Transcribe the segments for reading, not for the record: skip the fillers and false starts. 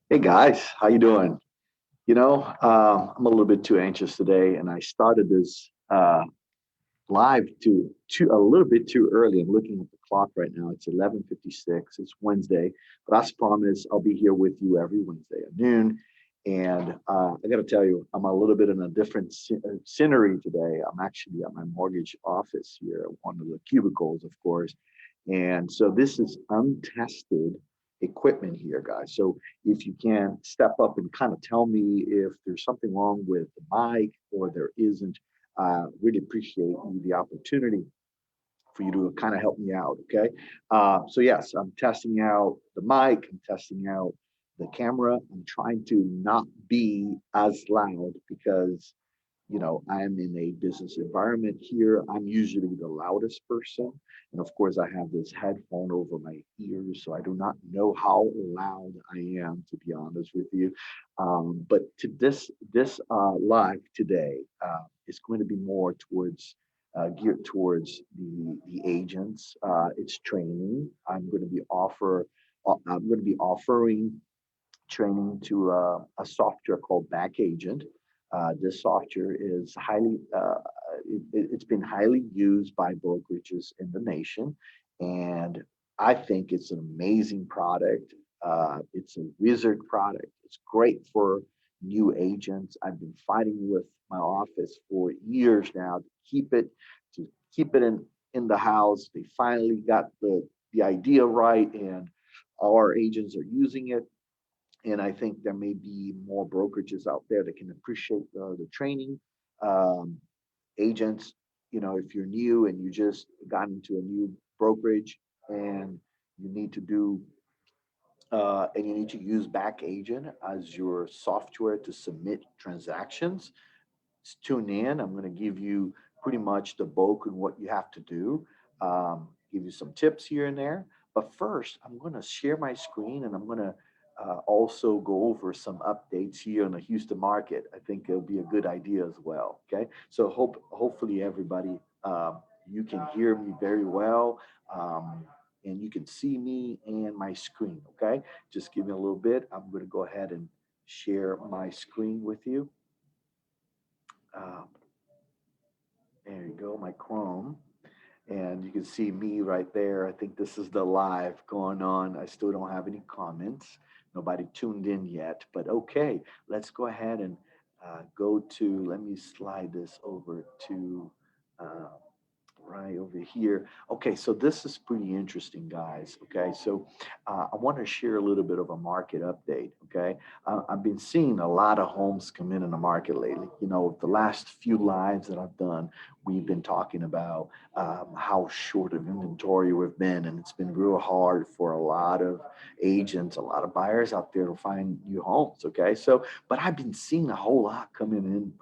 Hey guys, how you doing? I'm a little bit too anxious today, and I started this live too a little bit too early. I'm looking at the clock right now. It's 11:56. It's Wednesday, but as promised, I'll be here with you every Wednesday at noon. And I got to tell you, I'm a little bit in a different scenery today. I'm actually at my mortgage office here, one of the cubicles, of course. And so this is untested equipment here, guys. So if you can step up and kind of tell me if there's something wrong with the mic or there isn't, really appreciate the opportunity for you to kind of help me out. Okay. So yes, I'm testing out the mic. I'm testing out the camera. I'm trying to not be as loud because I am in a business environment here. I'm usually the loudest person. And of course, I have this headphone over my ears, so I do not know how loud I am, to be honest with you. But to this live today is going to be more towards geared towards the agents. It's training. I'm going to be offering training to a software called BackAgent. This software is it's been highly used by brokerages in the nation, and I think it's an amazing product. It's a wizard product. It's great for new agents. I've been fighting with my office for years now to keep it in the house. They finally got the idea right, and our agents are using it, and I think there may be more brokerages out there that can appreciate the training. Um, Agents, if you're new and you just got into a new brokerage and you need to do and you need to use Back Agent as your software to submit transactions, tune in. I'm going to give you pretty much the bulk of what you have to do, give you some tips here and there. But first, I'm going to share my screen and I'm going to also go over some updates here in the Houston market. I think it'll be a good idea as well. Okay, so hopefully everybody, you can hear me very well. And you can see me and my screen. Okay, just give me a little bit. I'm going to go ahead and share my screen with you. Um, There you go, my Chrome. And you can see me right there. I think this is the live going on. I still don't have any comments. Nobody tuned in yet, but okay, let's go ahead and let me slide this over to uh, right over here. Okay, so this is pretty interesting, guys. Okay, so I want to share a little bit of a market update. Okay, I've been seeing a lot of homes come in the market lately. The last few lives that I've done, we've been talking about how short of inventory we've been, and it's been real hard for a lot of agents, a lot of buyers out there to find new homes. Okay, so but I've been seeing a whole lot coming in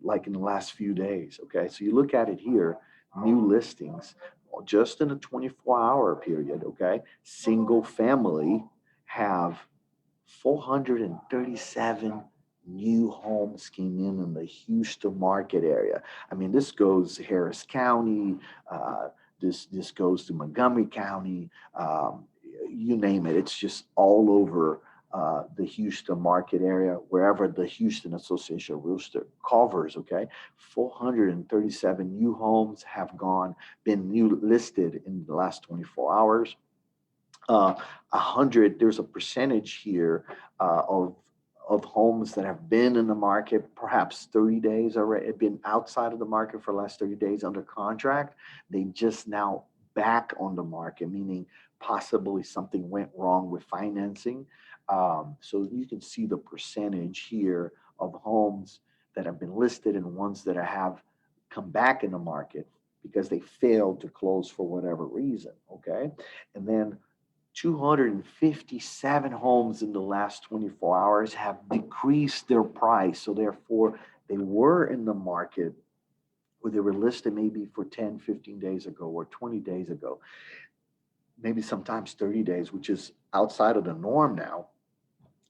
like in the last few days. Okay, so you look at it here, new listings just in a 24-hour period. Okay, single family have 437 new homes came in the Houston market area. I mean, this goes Harris County, uh, this goes to Montgomery County, you name it. It's just all over the Houston market area, wherever the Houston Association of Realtors covers. Okay, 437 new homes have been new listed in the last 24 hours. 100, there's a percentage here of homes that have been in the market perhaps 30 days already, been outside of the market for the last 30 days under contract. They just now back on the market, meaning possibly something went wrong with financing. So you can see the percentage here of homes that have been listed and ones that have come back in the market because they failed to close for whatever reason. Okay, and then 257 homes in the last 24 hours have decreased their price. So therefore, they were in the market or they were listed maybe for 10, 15 days ago or 20 days ago, maybe sometimes 30 days, which is outside of the norm now.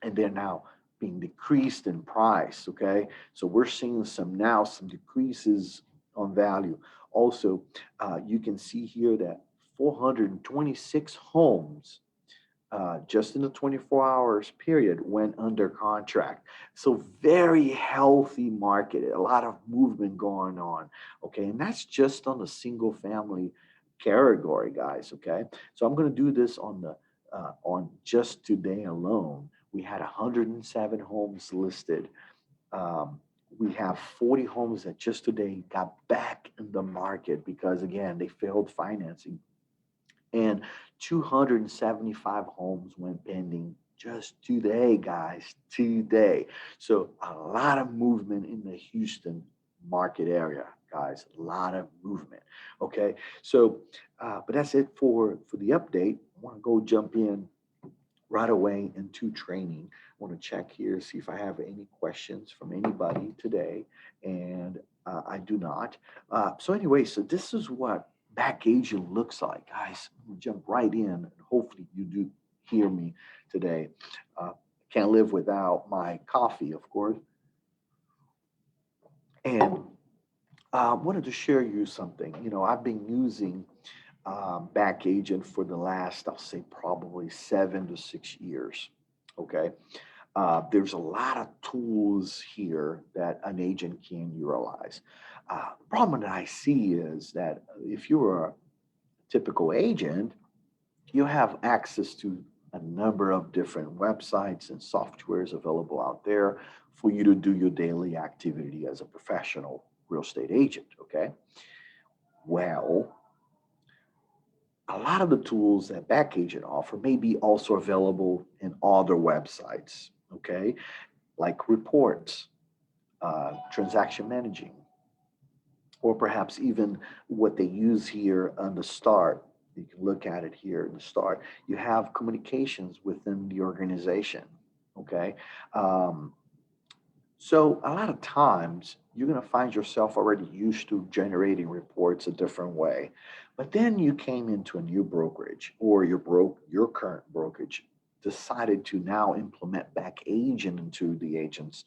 And they're now being decreased in price. Okay. So we're seeing some decreases on value. Also, you can see here that 426 homes just in the 24 hours period went under contract. So very healthy market, a lot of movement going on. Okay, and that's just on the single family category, guys. Okay, so I'm going to do this on just today alone. We had 107 homes listed. Um, we have 40 homes that just today got back in the market because again they failed financing, and 275 homes went pending just today, guys, today. So a lot of movement in the Houston market area, guys, a lot of movement. Okay, so but that's it for the update. I want to go jump in right away into training. I want to check here, see if I have any questions from anybody today, and I do not. So anyway, so this is what back agent looks like, guys. I'm gonna jump right in, and hopefully you do hear me today. Can't live without my coffee, of course. And wanted to share you something. You know, I've been using back agent for the last, I'll say, probably 7 to 6 years. Okay. There's a lot of tools here that an agent can utilize. The problem that I see is that if you're a typical agent, you have access to a number of different websites and softwares available out there for you to do your daily activity as a professional real estate agent. Okay. Well, a lot of the tools that BackAgent offer may be also available in other websites, okay, like reports, transaction managing, or perhaps even what they use here on the start. You can look at it here in the start. You have communications within the organization, okay? Um, so a lot of times you're going to find yourself already used to generating reports a different way. But then you came into a new brokerage or your current brokerage decided to now implement back agent into the agent's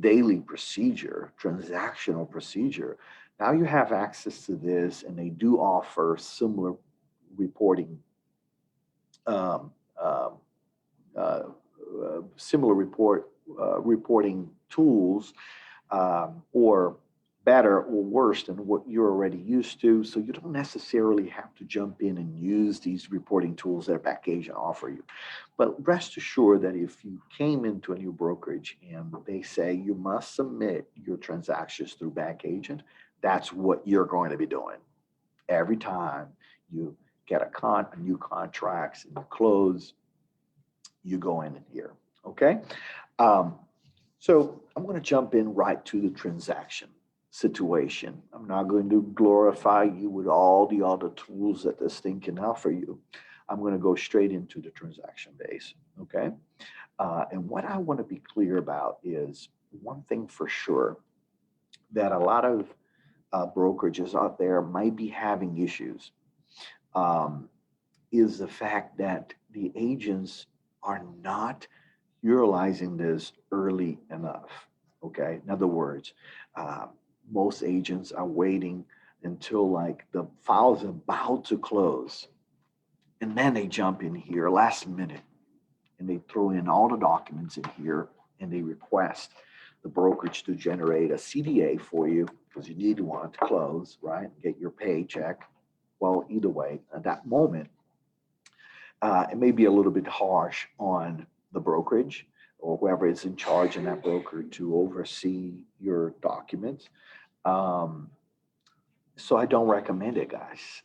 daily procedure, transactional procedure. Now you have access to this and they do offer similar reporting um, um, uh, similar reporting tools, or better or worse than what you're already used to. So you don't necessarily have to jump in and use these reporting tools that BackAgent offer you. But rest assured that if you came into a new brokerage and they say you must submit your transactions through BackAgent, that's what you're going to be doing every time you get a new contracts and you close, you go in here. Okay. Um, so I'm going to jump in right to the transaction situation. I'm not going to glorify you with all the other tools that this thing can offer you. I'm going to go straight into the transaction base. Okay. And what I want to be clear about is one thing for sure that a lot of brokerages out there might be having issues, um, is the fact that the agents are not utilizing this early enough. Okay. In other words, uh, most agents are waiting until like the file's about to close. And then they jump in here last minute and they throw in all the documents in here and they request the brokerage to generate a CDA for you because you need one to close, right? Get your paycheck. Well, either way, at that moment, it may be a little bit harsh on the brokerage or whoever is in charge in that broker to oversee your documents. Um, so I don't recommend it, guys.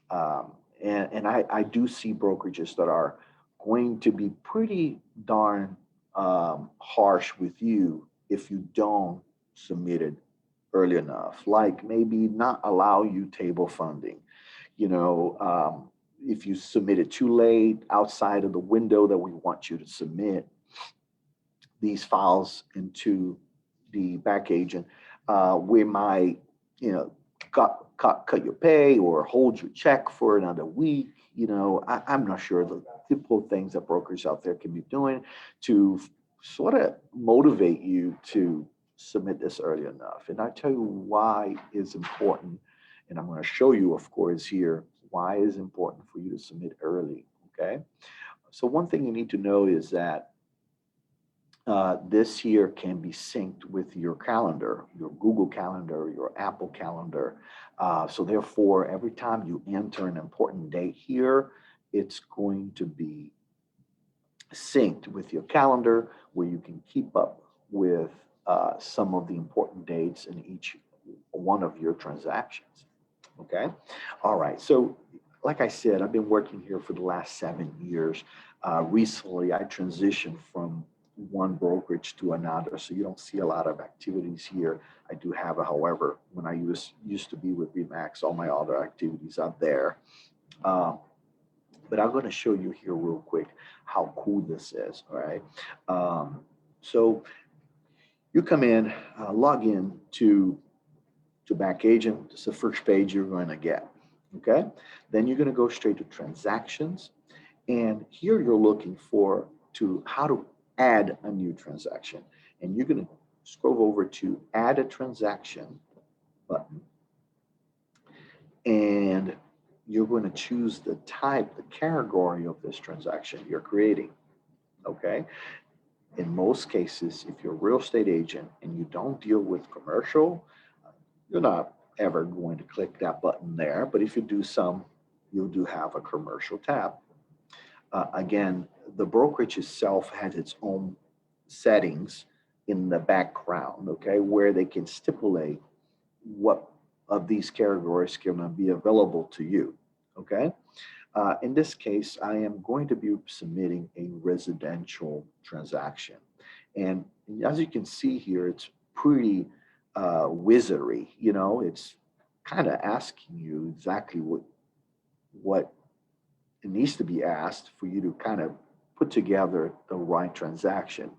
And I do see brokerages that are going to be pretty darn harsh with you if you don't submit it early enough, like maybe not allow you table funding. You know, if you submit it too late outside of the window that we want you to submit these files into the back agent, we might, you know, cut your pay or hold your check for another week. You know, I'm not sure the typical things that brokers out there can be doing to sort of motivate you to submit this early enough. And I tell you why it's important. And I'm going to show you, of course, here why it's important for you to submit early. okay? So one thing you need to know is that this here can be synced with your calendar, your Google Calendar, your Apple Calendar. So therefore, every time you enter an important date here, it's going to be synced with your calendar where you can keep up with some of the important dates in each one of your transactions. Okay. All right. So, like I said, I've been working here for the last 7 years. Recently, I transitioned from one brokerage to another, so you don't see a lot of activities here. I do have, however, when I used to be with Remax, all my other activities are there. Uh, but I'm going to show you here real quick how cool this is. All right. So you come in, log in to BackAgent. It's the first page you're going to get. Okay. Then you're going to go straight to transactions. And here you're looking for to how to add a new transaction. And you're going to scroll over to add a transaction button. And you're going to choose the type, the category of this transaction you're creating. Okay. In most cases, if you're a real estate agent and you don't deal with commercial, you're not ever going to click that button there. But if you do some, you do have a commercial tab. Again, the brokerage itself has its own settings in the background, okay, where they can stipulate what of these categories can be available to you, okay? In this case, I am going to be submitting a residential transaction. And as you can see here, it's pretty wizardry, you know, it's kind of asking you exactly what it needs to be asked for you to kind of put together the right transaction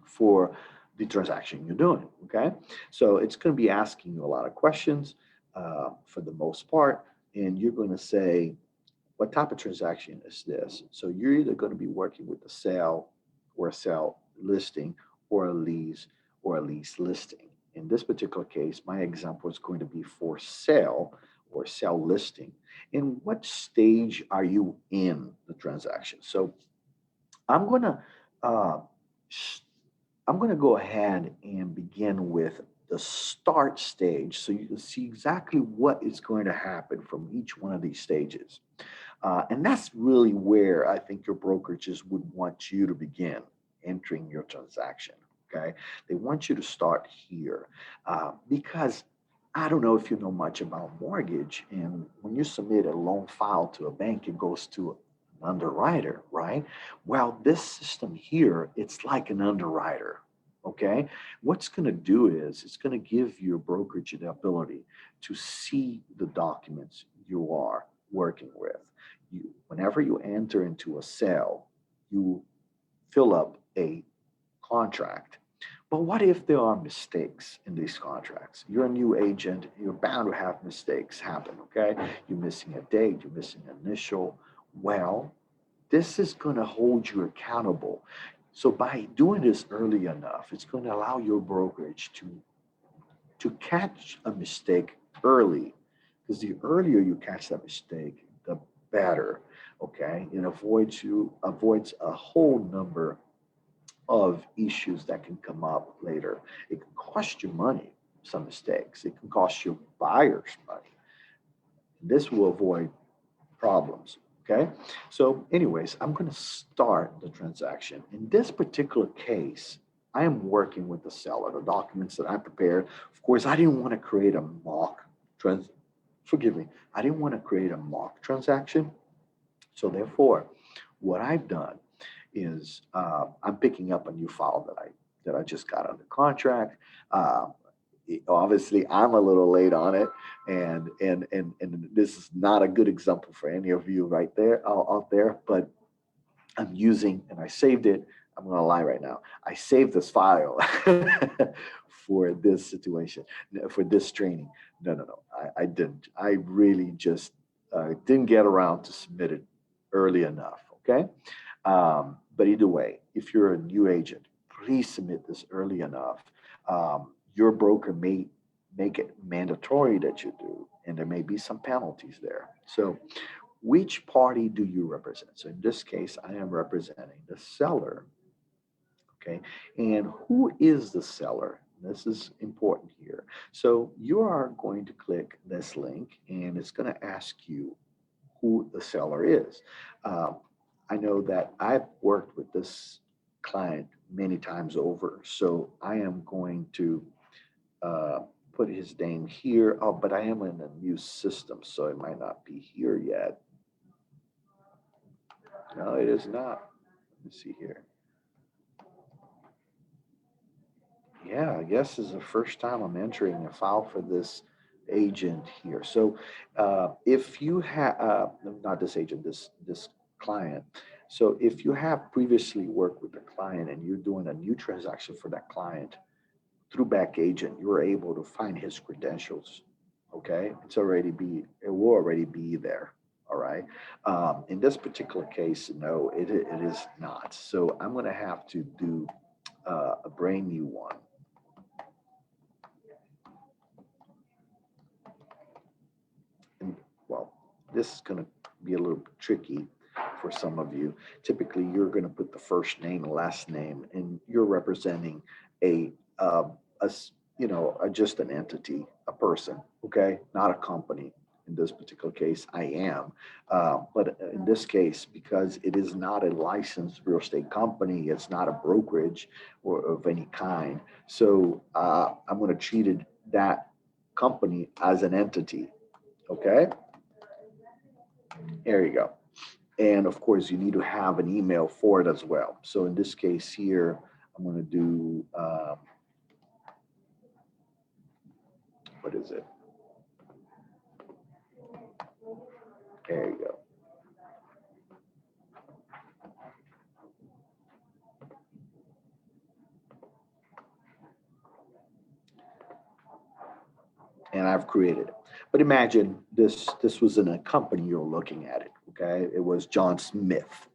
for the transaction you're doing. Okay. So it's going to be asking you a lot of questions for the most part. And you're going to say, what type of transaction is this? So you're either going to be working with a sale or a sale listing or a lease listing. In this particular case, my example is going to be for sale or sale listing. In what stage are you in the transaction? So I'm going to uh, I'm going to go ahead and begin with the start stage so you can see exactly what is going to happen from each one of these stages. And that's really where I think your brokerages would want you to begin entering your transaction. Okay. They want you to start here because I don't know if you know much about mortgage. And when you submit a loan file to a bank, it goes to an underwriter, right? Well, this system here, it's like an underwriter. Okay. What's going to do is it's going to give your brokerage the ability to see the documents you are working with. Whenever you enter into a sale, you fill up a contract. But what if there are mistakes in these contracts? You're a new agent, you're bound to have mistakes happen, okay? You're missing a date, you're missing an initial. Well, this is going to hold you accountable. So by doing this early enough, it's going to allow your brokerage to catch a mistake early, because the earlier you catch that mistake, the better. Okay, it avoids a whole number of issues that can come up later. It can cost you money, some mistakes. It can cost your buyers money. This will avoid problems. Okay. So, anyways, I'm going to start the transaction. In this particular case, I am working with the seller, the documents that I prepared. Of course, I didn't want to create a mock trans. Forgive me. I didn't want to create a mock transaction. So therefore, what I've done is I'm picking up a new file that I just got under contract. Uh, Obviously, I'm a little late on it, and this is not a good example for any of you right there out there. But I'm using, and I saved it. I'm going to lie right now. I saved this file for this situation, for this training. No. I didn't. I really just didn't get around to submit it early enough. Okay. But either way, if you're a new agent, please submit this early enough. Your broker may make it mandatory that you do, and there may be some penalties there. So which party do you represent? So in this case, I am representing the seller. Okay, and who is the seller? This is important here. So you are going to click this link and it's going to ask you who the seller is. Um, I know that I've worked with this client many times over, so I am going to uh, put his name here. Oh, but I am in a new system, so it might not be here yet. No, it is not. Let me see here. Yeah, I guess this is the first time I'm entering a file for this agent here. So if you have, not this agent, this client. So if you have previously worked with a client and you're doing a new transaction for that client through BackAgent, you're able to find his credentials. Okay, it will already be there. All right. In this particular case, no, it is not. So I'm going to have to do a brand new one. And well, this is going to be a little tricky for some of you. Typically, you're going to put the first name and last name, and you're representing a, uh, just an entity, a person, okay, not a company. In this particular case, I am. But in this case, because it is not a licensed real estate company, it's not a brokerage or of any kind. So I'm going to treat that company as an entity. Okay, there you go. And of course, you need to have an email for it as well. So in this case here, I'm going to do, what is it? There you go. And I've created it. But imagine this was in a company you're looking at it. Okay, it was John Smith.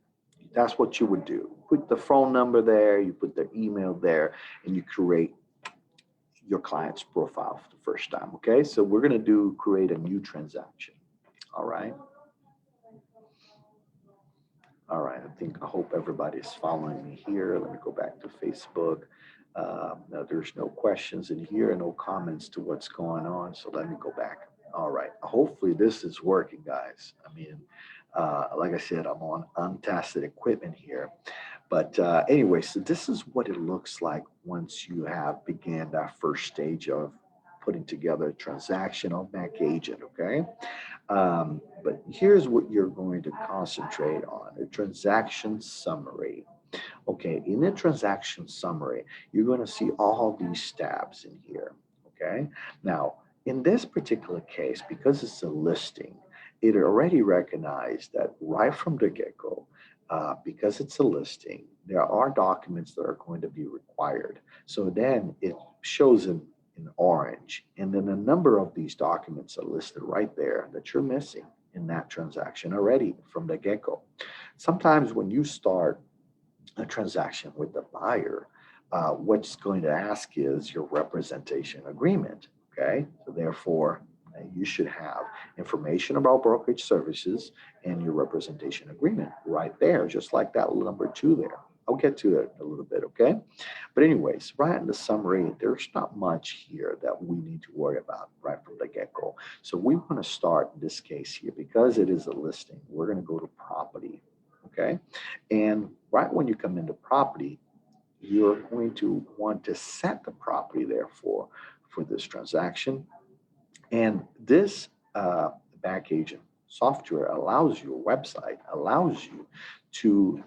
That's what you would do. Put the phone number there, you put their email there, and you create your client's profile for the first time. Okay, so we're going to create a new transaction. All right. All right, I hope everybody's following me here. Let me go back to Facebook. Now there's no questions in here, no comments to what's going on. So let me go back. All right, hopefully this is working, guys. I mean, like I said, I'm on untested equipment here. But anyway, so this is what it looks like once you have began that first stage of putting together a transaction on BackAgent, okay? But here's what you're going to concentrate on, a transaction summary. Okay, in the transaction summary, you're going to see all these tabs in here, okay? Now, in this particular case, because it's a listing, it already recognized that right from the get-go, because it's a listing, there are documents that are going to be required. So then it shows in orange, and then a number of these documents are listed right there that you're missing in that transaction already from the get-go. Sometimes when you start a transaction with the buyer, what's going to ask is your representation agreement. Okay, so therefore, you should have information about brokerage services and your representation agreement right there, just like that number 2 there. I'll get to it a little bit, okay? But anyways, right in the summary, there's not much here that we need to worry about right from the get-go. So we want to start in this case here, because it is a listing, we're going to go to property, okay? And right when you come into property, you're going to want to set the property therefore for this transaction. And this BackAgent software allows you, website allows you to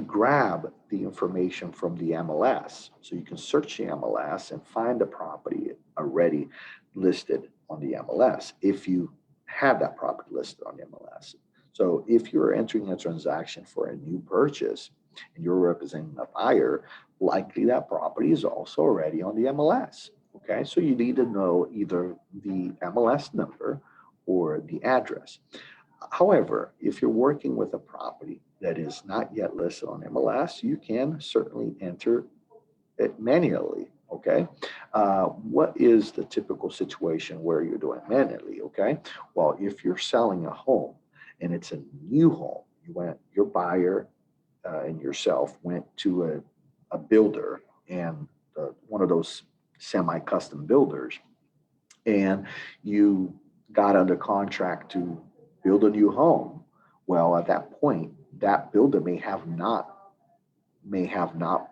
grab the information from the MLS. So you can search the MLS and find the property already listed on the MLS if you have that property listed on the MLS. So if you're entering a transaction for a new purchase and you're representing a buyer, likely that property is also already on the MLS. Okay, so you need to know either the MLS number or the address. However, if you're working with a property that is not yet listed on MLS, you can certainly enter it manually. Okay. What is the typical situation where you're doing manually? Okay. Well, if you're selling a home and it's a new home, your buyer and yourself went to a builder and one of those semi-custom builders, and you got under contract to build a new home. Well, at that point, that builder may have not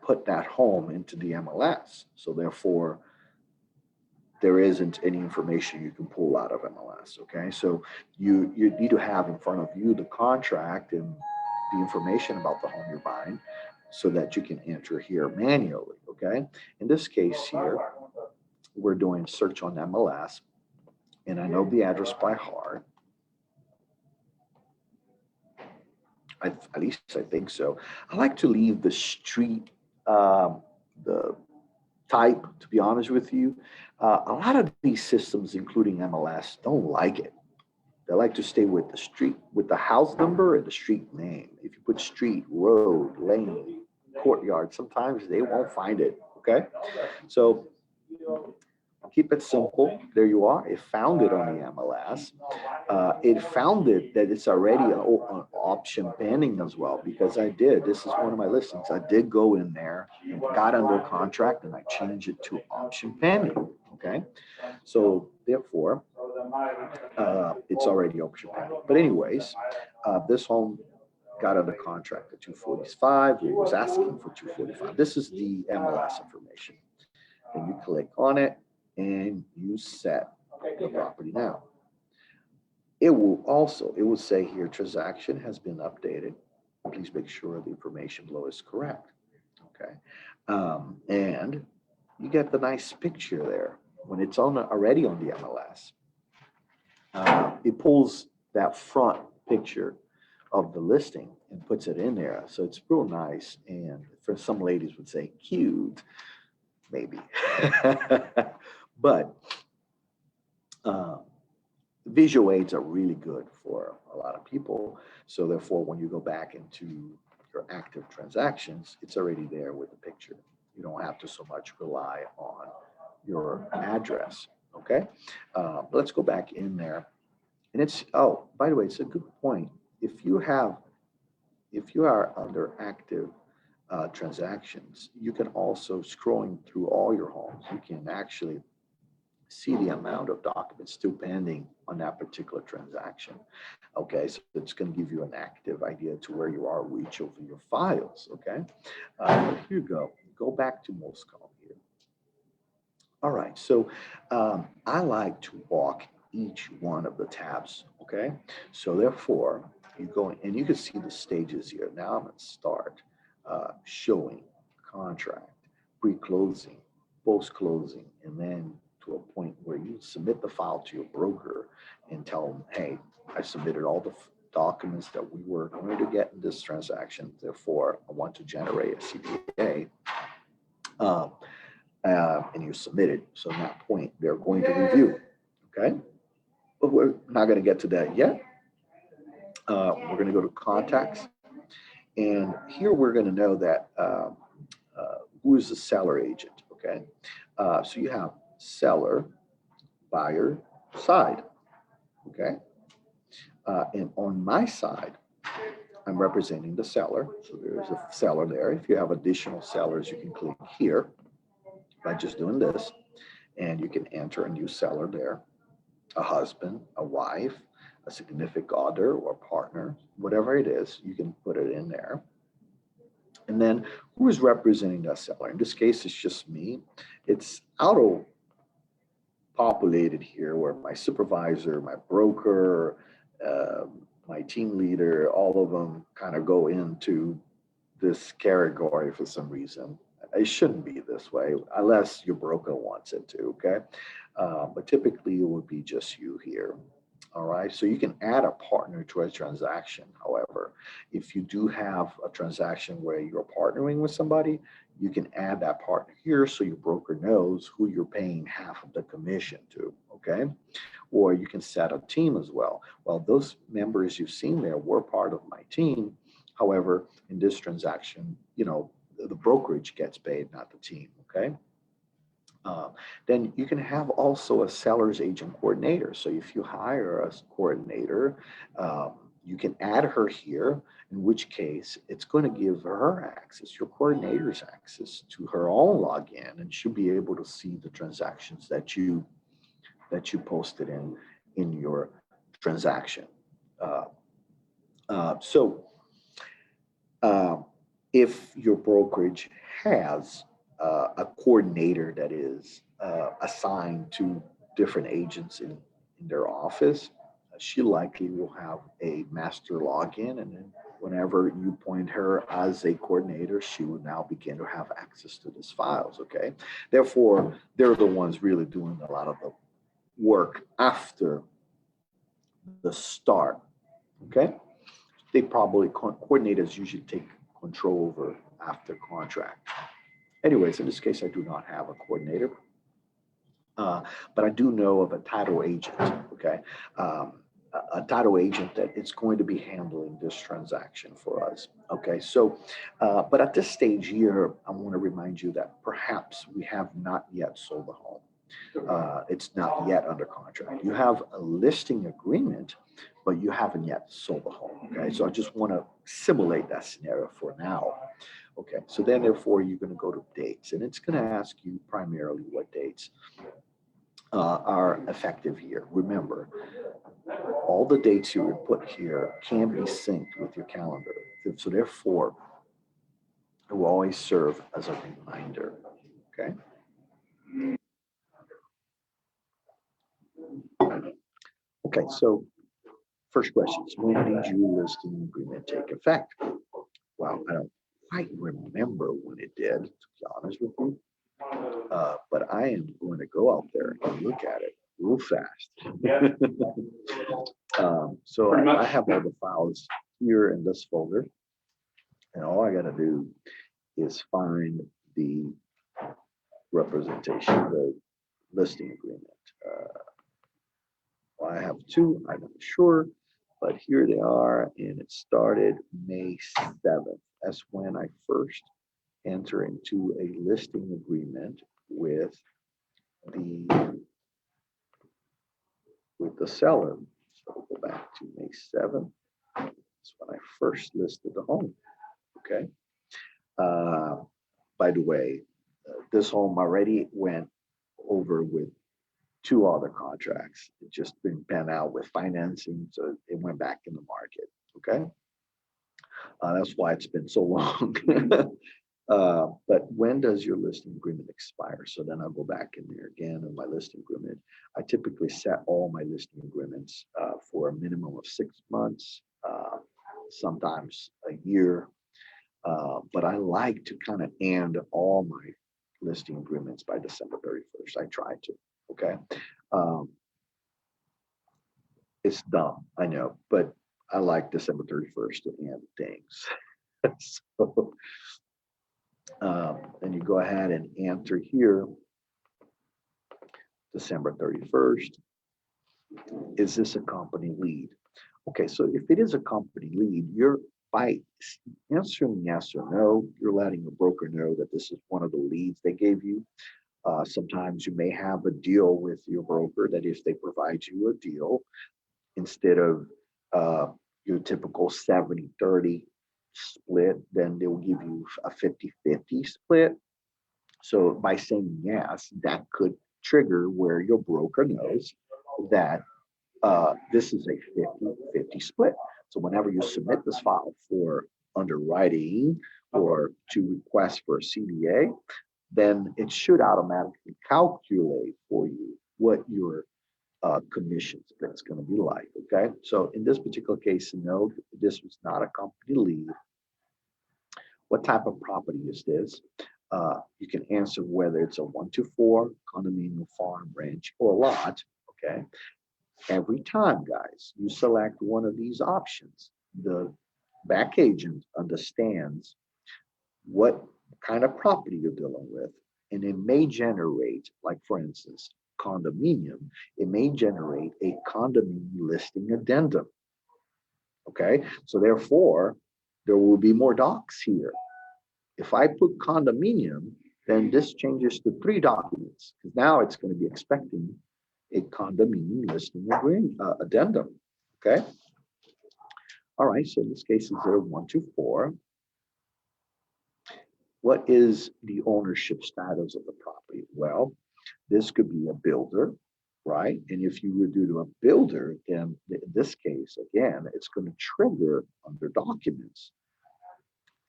put that home into the MLS. So therefore, there isn't any information you can pull out of MLS. Okay, so you need to have in front of you the contract and the information about the home you're buying, so that you can enter here manually. Okay, in this case here, we're doing search on MLS, and I know the address by heart. At least I think so. I like to leave the street, the type, to be honest with you. A lot of these systems, including MLS, don't like it. They like to stay with the street, with the house number and the street name. If you put street, road, lane, courtyard, sometimes they won't find it. Okay, so keep it simple. There you are. It found it on the MLS. It found it that it's already an option pending as well, because I did. This is one of my listings. I did go in there and got under contract, and I changed it to option pending. Okay, so therefore, it's already option pending. But anyways, this home got under contract at 245. It was asking for 245. This is the MLS information. Then you click on it and you set the property now. It will say here, transaction has been updated. Please make sure the information below is correct. Okay. And you get the nice picture there. When it's already on the MLS, it pulls that front picture of the listing and puts it in there. So it's real nice. And for some ladies would say cute, maybe. But visual aids are really good for a lot of people. So therefore, when you go back into your active transactions, it's already there with the picture. You don't have to so much rely on your address. Okay, let's go back in there. And it's, oh, by the way, it's a good point. If you are under active transactions, you can also, scrolling through all your homes, you can actually see the amount of documents still pending on that particular transaction. Okay, so it's going to give you an active idea to where you are with each of your files. Okay, here you go. Go back to Moscow here. All right, so I like to walk each one of the tabs. Okay, so therefore you go in and you can see the stages here. Now I'm going to start showing contract, pre-closing, post-closing, and then to a point where you submit the file to your broker and tell them, hey, I submitted all the documents that we were going to get in this transaction. Therefore, I want to generate a CPA. And you submit it. So at that point, they're going to review. Okay. But we're not going to get to that yet. We're going to go to contacts. And here we're going to know that who is the seller agent. Okay. So you have seller, buyer, side. Okay. And on my side, I'm representing the seller. So there's a seller there. If you have additional sellers, you can click here by just doing this, and you can enter a new seller there, a husband, a wife, a significant other or partner, whatever it is, you can put it in there. And then who is representing that seller? In this case, it's just me. It's auto populated here where my supervisor, my broker, my team leader, all of them kind of go into this category for some reason. It shouldn't be this way unless your broker wants it to, okay? But typically it would be just you here. All right, so you can add a partner to a transaction. However, if you do have a transaction where you're partnering with somebody, you can add that partner here so your broker knows who you're paying half of the commission to, okay? Or you can set a team as well. Well, those members you've seen there were part of my team. However, in this transaction, you know, the brokerage gets paid, not the team, okay? Uh, then you can have also a seller's agent coordinator. So if you hire a coordinator, you can add her here, in which case it's going to give her access, your coordinator's access to her own login, and she'll be able to see the transactions that you posted in your transaction. Uh, so uh, if your brokerage has a coordinator that is assigned to different agents in their office, she likely will have a master login. And then whenever you point her as a coordinator, she will now begin to have access to these files. Okay. Therefore, they're the ones really doing a lot of the work after the start. Okay. They probably, coordinators usually take control over after contract. Anyways, in this case, I do not have a coordinator, but I do know of a title agent, okay? A title agent that is going to be handling this transaction for us, okay? So, but at this stage here, I want to remind you that perhaps we have not yet sold the home. It's not yet under contract. You have a listing agreement, but you haven't yet sold the home, okay? So I just want to simulate that scenario for now. Okay, so then therefore you're going to go to dates, and it's going to ask you primarily what dates are effective here. Remember, all the dates you put here can be synced with your calendar. So therefore, it will always serve as a reminder. Okay. Okay, so first question is, when did your listing agreement take effect? Well, I don't quite remember when it did, to be honest with you. But I am going to go out there and look at it real fast. So I have all the files here in this folder, and all I got to do is find the representation, the listing agreement. Well, I have two, I'm not sure, but here they are, and it started May 7th. That's when I first enter into a listing agreement with the seller. So we'll go back to May 7th. That's when I first listed the home. Okay. By the way, this home already went over with two other contracts. It just been bent out with financing, so it went back in the market. Okay. That's why it's been so long. But when does your listing agreement expire? So then I'll go back in there again in my listing agreement. I typically set all my listing agreements for a minimum of 6 months, sometimes a year. But I like to kind of end all my listing agreements by December 31st. I try to, okay? Um, it's dumb, I know, but I like December 31st to end things. So, and you go ahead and enter here, December 31st. Is this a company lead? Okay, so if it is a company lead, you're by answering yes or no, you're letting the broker know that this is one of the leads they gave you. Sometimes you may have a deal with your broker that if they provide you a deal, instead of your typical 70-30 split, then they will give you a 50-50 split. So by saying yes, that could trigger where your broker knows that this is a 50-50 split. So whenever you submit this file for underwriting or to request for a CDA, then it should automatically calculate for you what your commission split's going to be like. Okay. So in this particular case, no, this was not a company lead. What type of property is this? You can answer whether it's a 1-4 condominium, farm, ranch, or lot. Okay. Every time, guys, you select one of these options, the back agent understands what kind of property you're dealing with, and it may generate, like for instance, condominium, it may generate a condominium listing addendum. Okay, so therefore, there will be more docs here. If I put condominium, then this changes to 3 documents, because now it's going to be expecting a condominium listing agreement addendum. Okay. All right. So in this case, is 0124. What is the ownership status of the property? Well, this could be a builder, right? And if you were due to a builder, then in this case, again, it's going to trigger under documents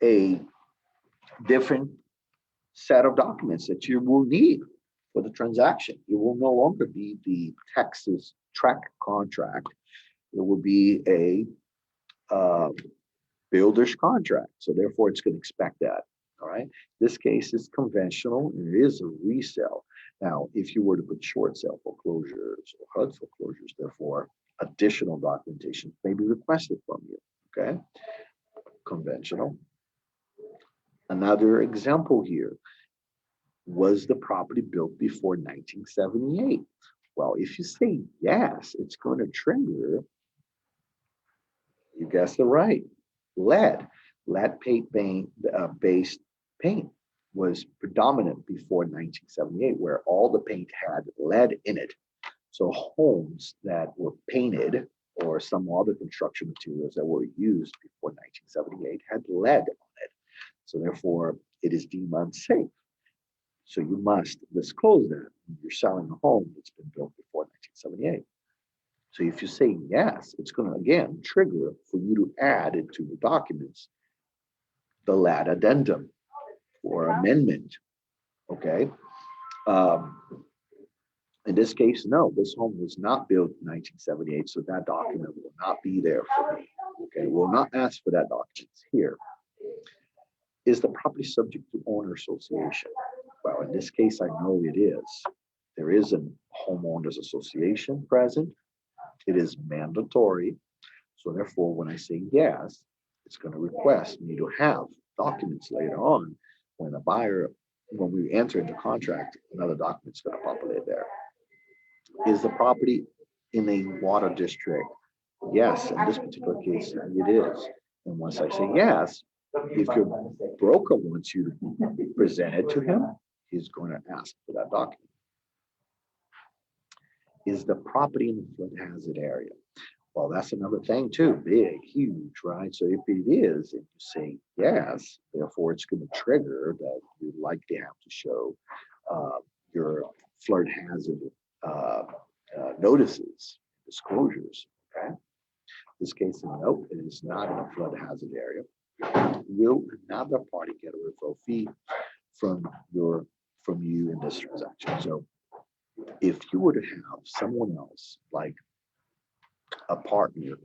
a different set of documents that you will need for the transaction. It will no longer be the Texas track contract. It will be a builder's contract. So therefore, it's going to expect that. All right. This case is conventional and it is a resale. Now, if you were to put short sale foreclosures or HUD foreclosures, therefore, additional documentation may be requested from you. Okay. Conventional. Another example here. Was the property built before 1978? Well, if you say yes, it's going to trigger, you guessed it right, lead. Lead based paint was predominant before 1978, where all the paint had lead in it. So homes that were painted or some other construction materials that were used before 1978 had lead on it. So therefore, it is deemed unsafe. So you must disclose that when you're selling a home that's been built before 1978. So if you say yes, it's going to, again, trigger for you to add into the documents the LAD addendum or amendment, okay? In this case, no, this home was not built in 1978, so that document will not be there for me, okay? We'll not ask for that document here. Is the property subject to owner association? Well, in this case, I know it is. There is a homeowners association present. It is mandatory. So therefore, when I say yes, it's going to request me to have documents later on when when we enter into contract, another document's going to populate there. Is the property in a water district? Yes, in this particular case, it is. And once I say yes, if your broker wants you to present it to him, he's going to ask for that document. Is the property in the flood hazard area? Well, that's another thing too, big, huge, right? So if it is, and you say yes, therefore it's going to trigger that you'd like to have to show your flood hazard notices, disclosures, okay? This case, nope, it is not in a flood hazard area. Will another party get a referral fee from you in this transaction? So if you were to have someone else, like a partner,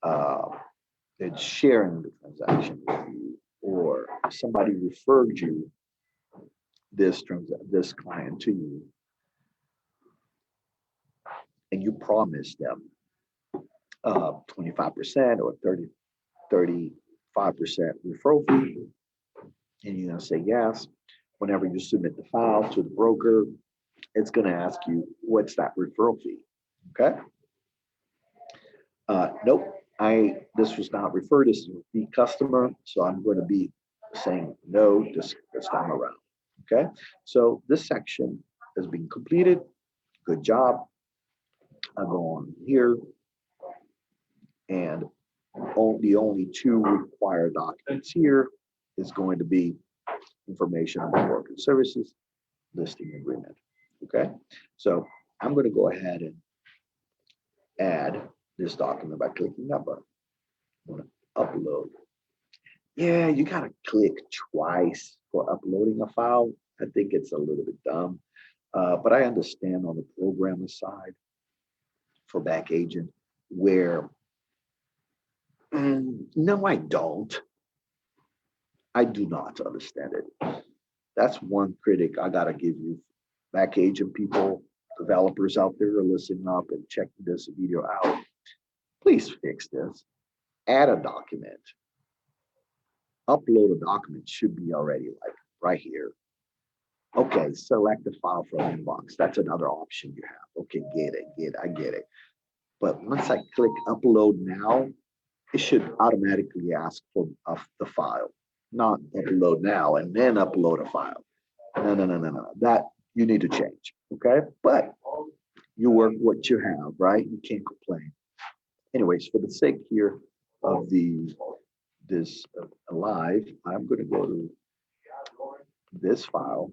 that's sharing the transaction with you, or somebody referred you this client to you, and you promised them 25% or 35% referral fee, and you're going to say yes. Whenever you submit the file to the broker, it's going to ask you, what's that referral fee? Okay. Nope, this was not referred. This is a repeat customer, so I'm going to be saying no this time around. Okay. So this section has been completed. Good job. I'll go on here, and the only 2 required documents here is going to be information on the broker services listing agreement. Okay, so I'm going to go ahead and add this document by clicking that button. I'm going to upload. Yeah, you got to click twice for uploading a file. I think it's a little bit dumb, but I understand on the programmer side for BackAgent where, no, I don't. I do not understand it. That's one critic I got to give you. BackAgent people, developers out there are listening up and checking this video out. Please fix this. Add a document. Upload a document should be already like right here. Okay, select the file from inbox. That's another option you have. Okay, I get it. But once I click upload now, it should automatically ask for the file, not upload now and then upload a file. No. That you need to change. Okay. But you work what you have, right? You can't complain. Anyways, for the sake here of this live, I'm going to go to this file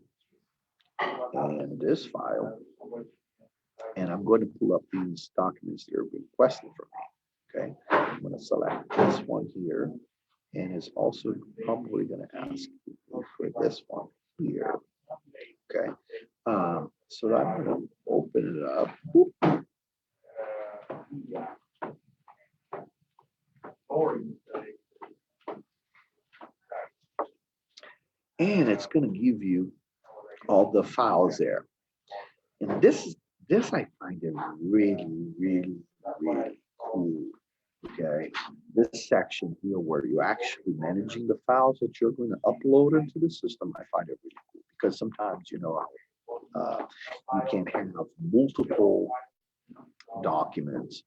and this file, and I'm going to pull up these documents that are requested from me. Okay, I'm going to select this one here, and it's also probably going to ask for this one here. Okay, so I'm going to open it up. And it's going to give you all the files there. And this I find it really cool. Okay, this section here where you're actually managing the files that you're going to upload into the system, I find it really cool because sometimes you can have multiple documents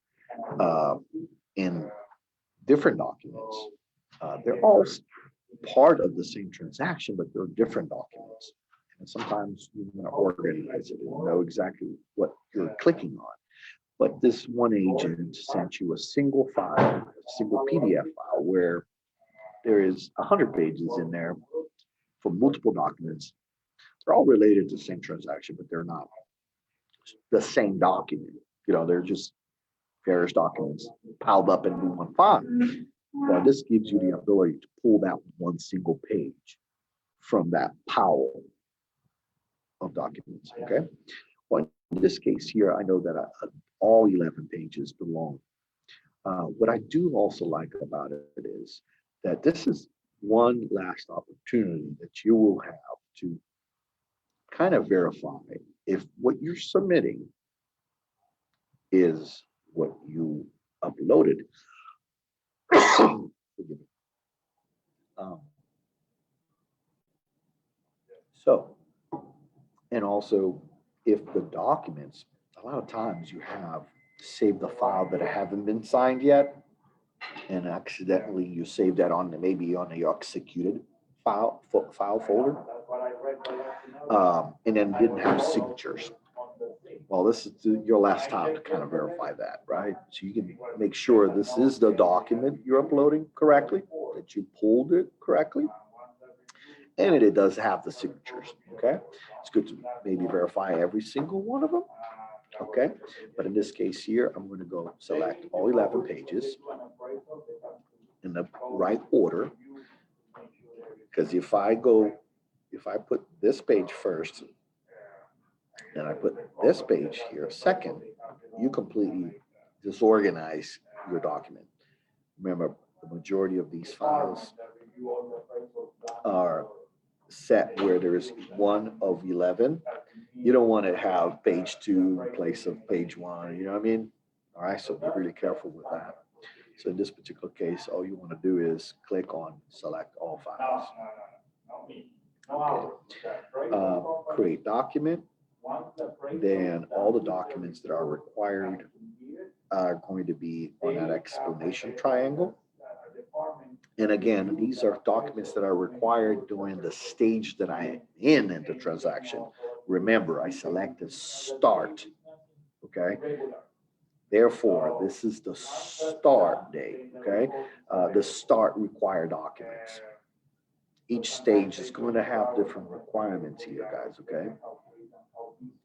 in different documents. They're all part of the same transaction, but they're different documents. And sometimes you want to organize it and know exactly what you're clicking on. But this one agent sent you a single file, a single PDF file where there is 100 pages in there for multiple documents. They're all related to the same transaction, but they're not the same document. They're just various documents piled up into one file. Well, this gives you the ability to pull that one single page from that pile of documents. Okay. Well, in this case here, I know that all 11 pages belong. What I do also like about it is that this is one last opportunity that you will have to kind of verify if what you're submitting is what you uploaded. And also if the documents, a lot of times you have saved the file that haven't been signed yet, and accidentally you save that on maybe on the executed file folder, and then didn't have signatures. Well, this is your last time to kind of verify that, right? So you can make sure this is the document you're uploading correctly, that you pulled it correctly, and it does have the signatures. Okay, it's good to maybe verify every single one of them. Okay, but in this case here, I'm going to go select all 11 pages in the right order, because if I put this page first and I put this page here second, you completely disorganize your document. Remember, the majority of these files are set where there's one of 11. You don't want to have page 2 in place of page 1. You know what I mean? All right, so be really careful with that. So in this particular case, all you want to do is click on select all files. Okay. Create document. Then all the documents that are required are going to be on that exclamation triangle. And again, these are documents that are required during the stage that I am in the transaction. Remember, I selected start. Okay. Therefore, this is the start date. Okay. The start required documents. Each stage is going to have different requirements here, guys. Okay.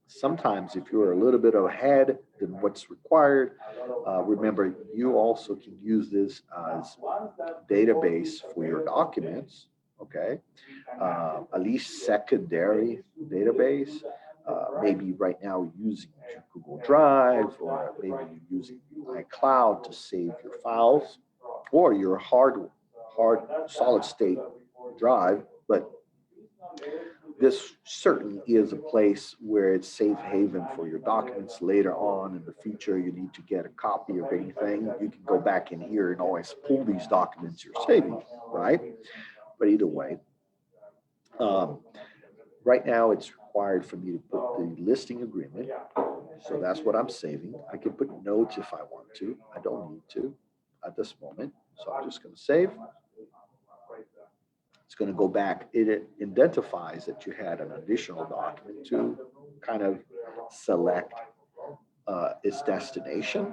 Sometimes if you're a little bit ahead than what's required, remember, you also can use this as database for your documents, okay? At least secondary database. Maybe right now using Google Drive, or maybe you're using iCloud to save your files, or your hard solid state drive, but this certainly is a place where it's safe haven for your documents. Later on in the future, you need to get a copy of anything, you can go back in here and always pull these documents you're saving, right? But either way, right now it's required for me to put the listing agreement. So that's what I'm saving. I can put notes if I want to. I don't need to at this moment. So I'm just going to save. It's going to go back. It identifies that you had an additional document to kind of select its destination,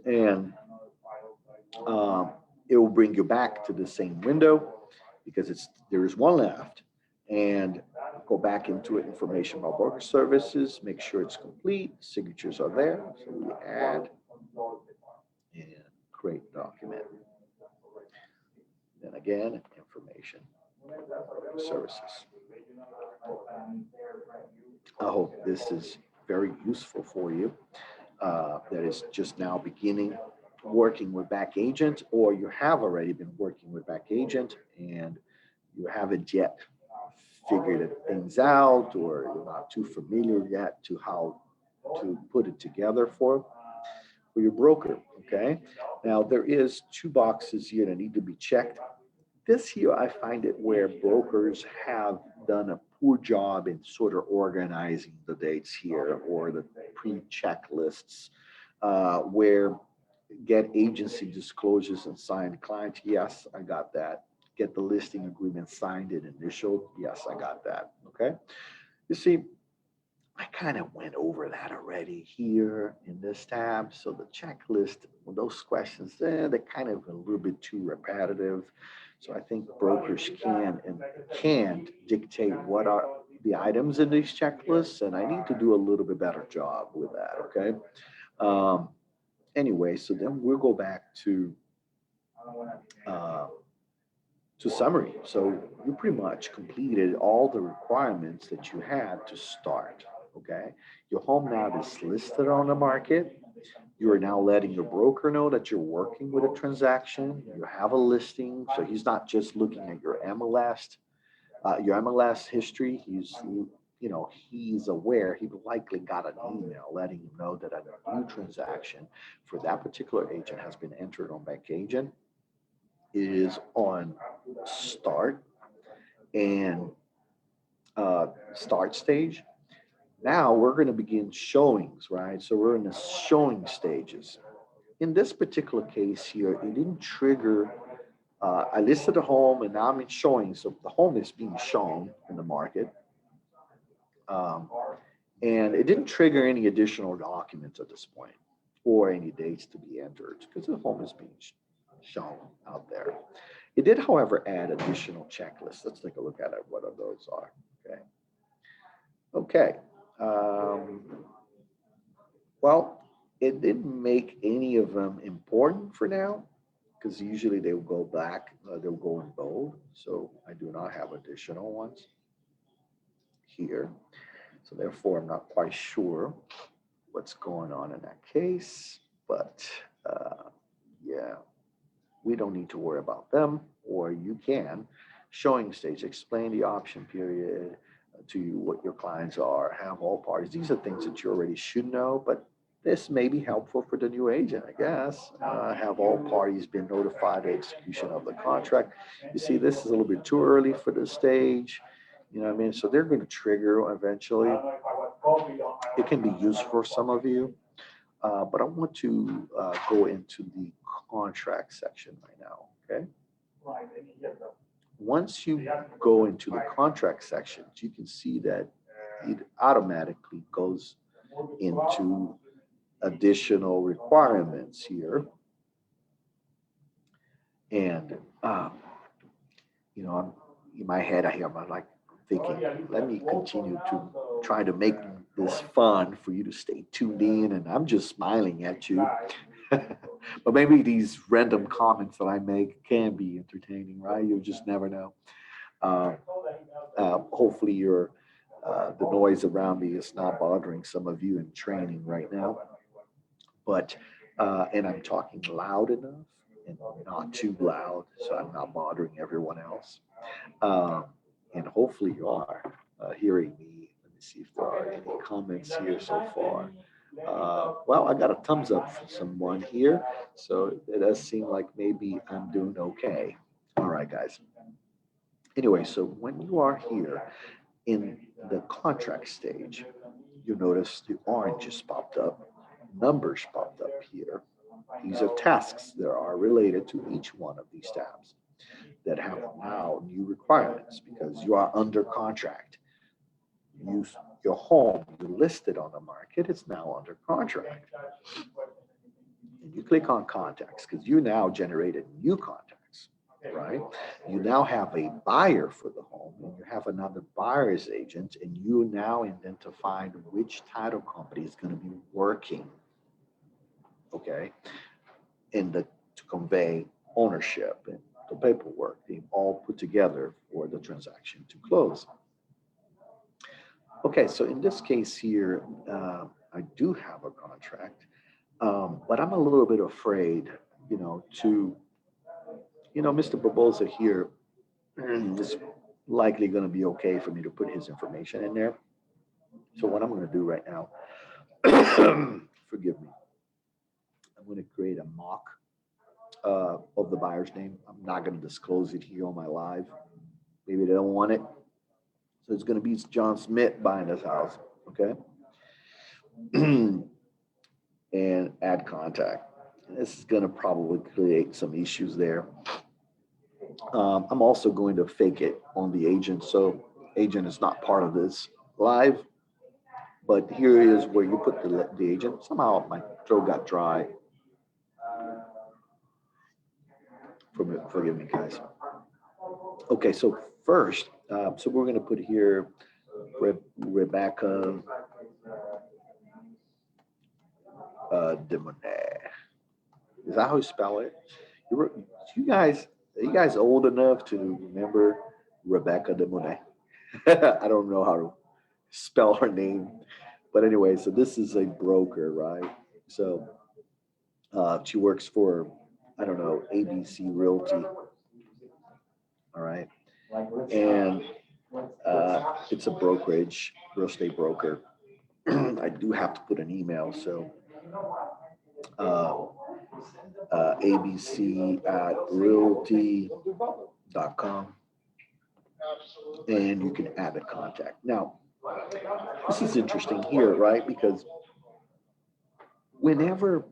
and it will bring you back to the same window because there is one left, and go back into it, information about broker services, make sure it's complete, signatures are there. So we add and create document. Then again, information, broker services. I hope this is very useful for you. That is just now beginning working with BackAgent, or you have already been working with BackAgent and you haven't yet figured things out, or you're not too familiar yet to how to put it together for your broker. Okay, now there is 2 boxes here that need to be checked. This here, I find it where brokers have done a poor job in sort of organizing the dates here, or the pre-checklists, where get agency disclosures and signed. Client, yes, I got that. Get the listing agreement signed and initialed. Yes, I got that. Okay. You see, I kind of went over that already here in this tab. So the checklist, well, those questions, they're kind of a little bit too repetitive. So I think brokers can and can't dictate what are the items in these checklists, and I need to do a little bit better job with that. Okay. Anyway, so then we'll go back to summary. So you pretty much completed all the requirements that you had to start. Okay, your home now is listed on the market. You are now letting your broker know that you're working with a transaction. You have a listing, so he's not just looking at your MLS history. He's aware. He likely got an email letting him know that a new transaction for that particular agent has been entered on BackAgent. It is on start and start stage. Now we're going to begin showings, right? So we're in the showing stages. In this particular case here, it didn't trigger. I listed the home and now I'm in showing. So the home is being shown in the market. And it didn't trigger any additional documents at this point or any dates to be entered because the home is being shown out there. It did, however, add additional checklists. Let's take a look at it, what those are. Okay. Well, it didn't make any of them important for now because usually they will go back, they'll go in bold. So I do not have additional ones here. So therefore, I'm not quite sure what's going on in that case, but yeah, we don't need to worry about them, or you can. Showing stage, explain the option period to you, what your clients are, have all parties. These are things that you already should know, but this may be helpful for the new agent, I guess. Have all parties been notified of the execution of the contract? You see, this is a little bit too early for this stage. You know what I mean? So they're going to trigger eventually. It can be used for some of you, but I want to go into the contract section right now, okay? Once you go into the contract section, you can see that it automatically goes into additional requirements here. And, I'm in my head, I'm like thinking, let me continue to try to make this fun for you to stay tuned in. And I'm just smiling at you. But maybe these random comments that I make can be entertaining, right? You just never know. Hopefully the noise around me is not bothering some of you in training right now. But, and I'm talking loud enough and not too loud, so I'm not bothering everyone else. And hopefully you are hearing me. Let me see if there are any comments here so far. Well, I got a thumbs up from someone here, so it does seem like maybe I'm doing okay. All right, guys. Anyway, so when you are here in the contract stage, you notice the orange just popped up, numbers popped up here. These are tasks that are related to each one of these tabs. that have now new requirements because you are under contract. Your home, you listed on the market, it's now under contract. And you click on contacts because you now generated new contacts, right? You now have a buyer for the home and you have another buyer's agent, and you now identified which title company is going to be working, okay, to convey ownership and the paperwork being all put together for the transaction to close. Okay, so in this case here, I do have a contract, but I'm a little bit afraid, Mr. Barbosa here is likely going to be okay for me to put his information in there. So what I'm going to do right now, forgive me, I'm going to create a mock of the buyer's name. I'm not going to disclose it here on my live. Maybe they don't want it. So it's going to be John Smith buying this house, okay? And add contact. This is going to probably create some issues there. I'm also going to fake it on the agent. So agent is not part of this live, but here is where you put the agent. Somehow my throat got dry. Forgive me, guys. Okay, so first, so we're going to put here Rebecca Demonet. Is that how you spell it? Are you guys old enough to remember Rebecca Demonet? I don't know how to spell her name, but anyway, so this is a broker, right? So she works for, I don't know, ABC Realty. All right. And it's a brokerage, real estate broker. I do have to put an email. So abc@realty.com. And you can add a contact. Now, this is interesting here, right? Because remember,